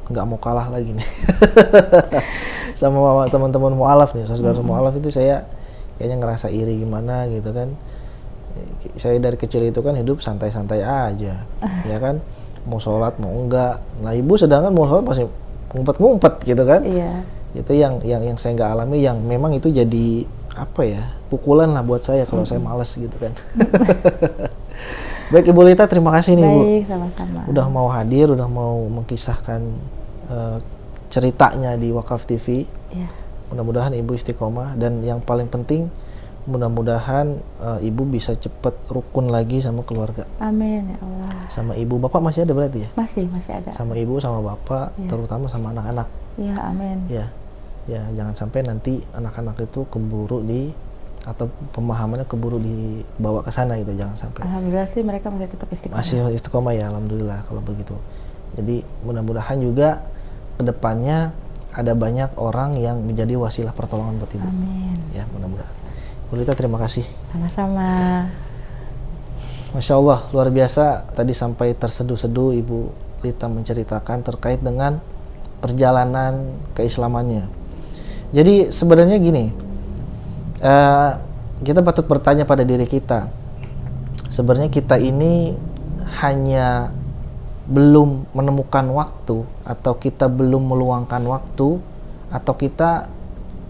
[SPEAKER 2] nggak mau kalah lagi nih sama teman-teman mu'alaf nih, saudara mu'alaf itu saya kayaknya ngerasa iri gimana gitu kan. Saya dari kecil itu kan hidup santai-santai aja, ya kan, mau sholat mau enggak. Nah Ibu sedangkan mau sholat masih ngumpet-ngumpet gitu kan.
[SPEAKER 1] Iya.
[SPEAKER 2] Itu yang saya nggak alami, yang memang itu jadi apa ya, pukulan lah buat saya kalau saya malas gitu kan. Baik Ibu Lita, terima kasih nih Bu.
[SPEAKER 1] Baik, sama-sama.
[SPEAKER 2] Udah mau hadir, udah mau mengkisahkan ceritanya di Wakaf TV.
[SPEAKER 1] Iya.
[SPEAKER 2] Mudah-mudahan Ibu istiqomah, dan yang paling penting mudah-mudahan Ibu bisa cepat rukun lagi sama keluarga.
[SPEAKER 1] Amin ya Allah.
[SPEAKER 2] Sama Ibu, Bapak masih ada berarti ya?
[SPEAKER 1] Masih ada.
[SPEAKER 2] Sama Ibu, sama Bapak,
[SPEAKER 1] Ya.
[SPEAKER 2] terutama sama anak-anak.
[SPEAKER 1] Iya, amin.
[SPEAKER 2] Ya, jangan sampai nanti anak-anak itu keburu atau pemahamannya keburu dibawa ke sana gitu, jangan sampai.
[SPEAKER 1] Alhamdulillah sih mereka masih tetap istiqomah.
[SPEAKER 2] Masih istiqomah ya, alhamdulillah kalau begitu. Jadi mudah-mudahan juga kedepannya ada banyak orang yang menjadi wasilah pertolongan buat Ibu.
[SPEAKER 1] Amin.
[SPEAKER 2] Ya, mudah-mudahan. Bu Lita, terima kasih.
[SPEAKER 1] Sama-sama.
[SPEAKER 2] Masya Allah, luar biasa. Tadi sampai terseduh-seduh Ibu Lita menceritakan terkait dengan perjalanan keislamannya. Jadi sebenarnya gini, kita patut bertanya pada diri kita. Sebenarnya kita ini hanya belum menemukan waktu, atau kita belum meluangkan waktu, atau kita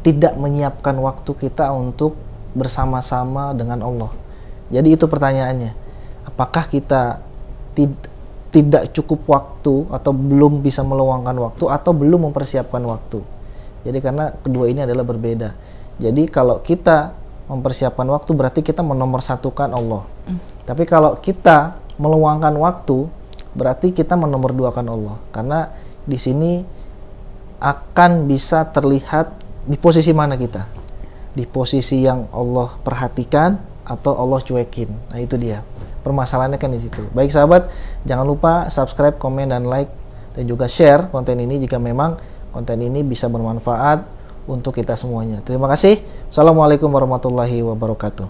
[SPEAKER 2] tidak menyiapkan waktu kita untuk bersama-sama dengan Allah. Jadi itu pertanyaannya. Apakah kita tidak cukup waktu, atau belum bisa meluangkan waktu, atau belum mempersiapkan waktu? Jadi karena kedua ini adalah berbeda. Jadi kalau kita mempersiapkan waktu berarti kita menomorsatukan Allah. Tapi kalau kita meluangkan waktu berarti kita menomorduakan Allah. Karena di sini akan bisa terlihat di posisi mana kita. Di posisi yang Allah perhatikan atau Allah cuekin. Nah itu dia. Permasalahannya kan di situ. Baik sahabat, jangan lupa subscribe, komen, dan like, dan juga share konten ini jika memang konten ini bisa bermanfaat untuk kita semuanya. Terima kasih. Assalamualaikum warahmatullahi wabarakatuh.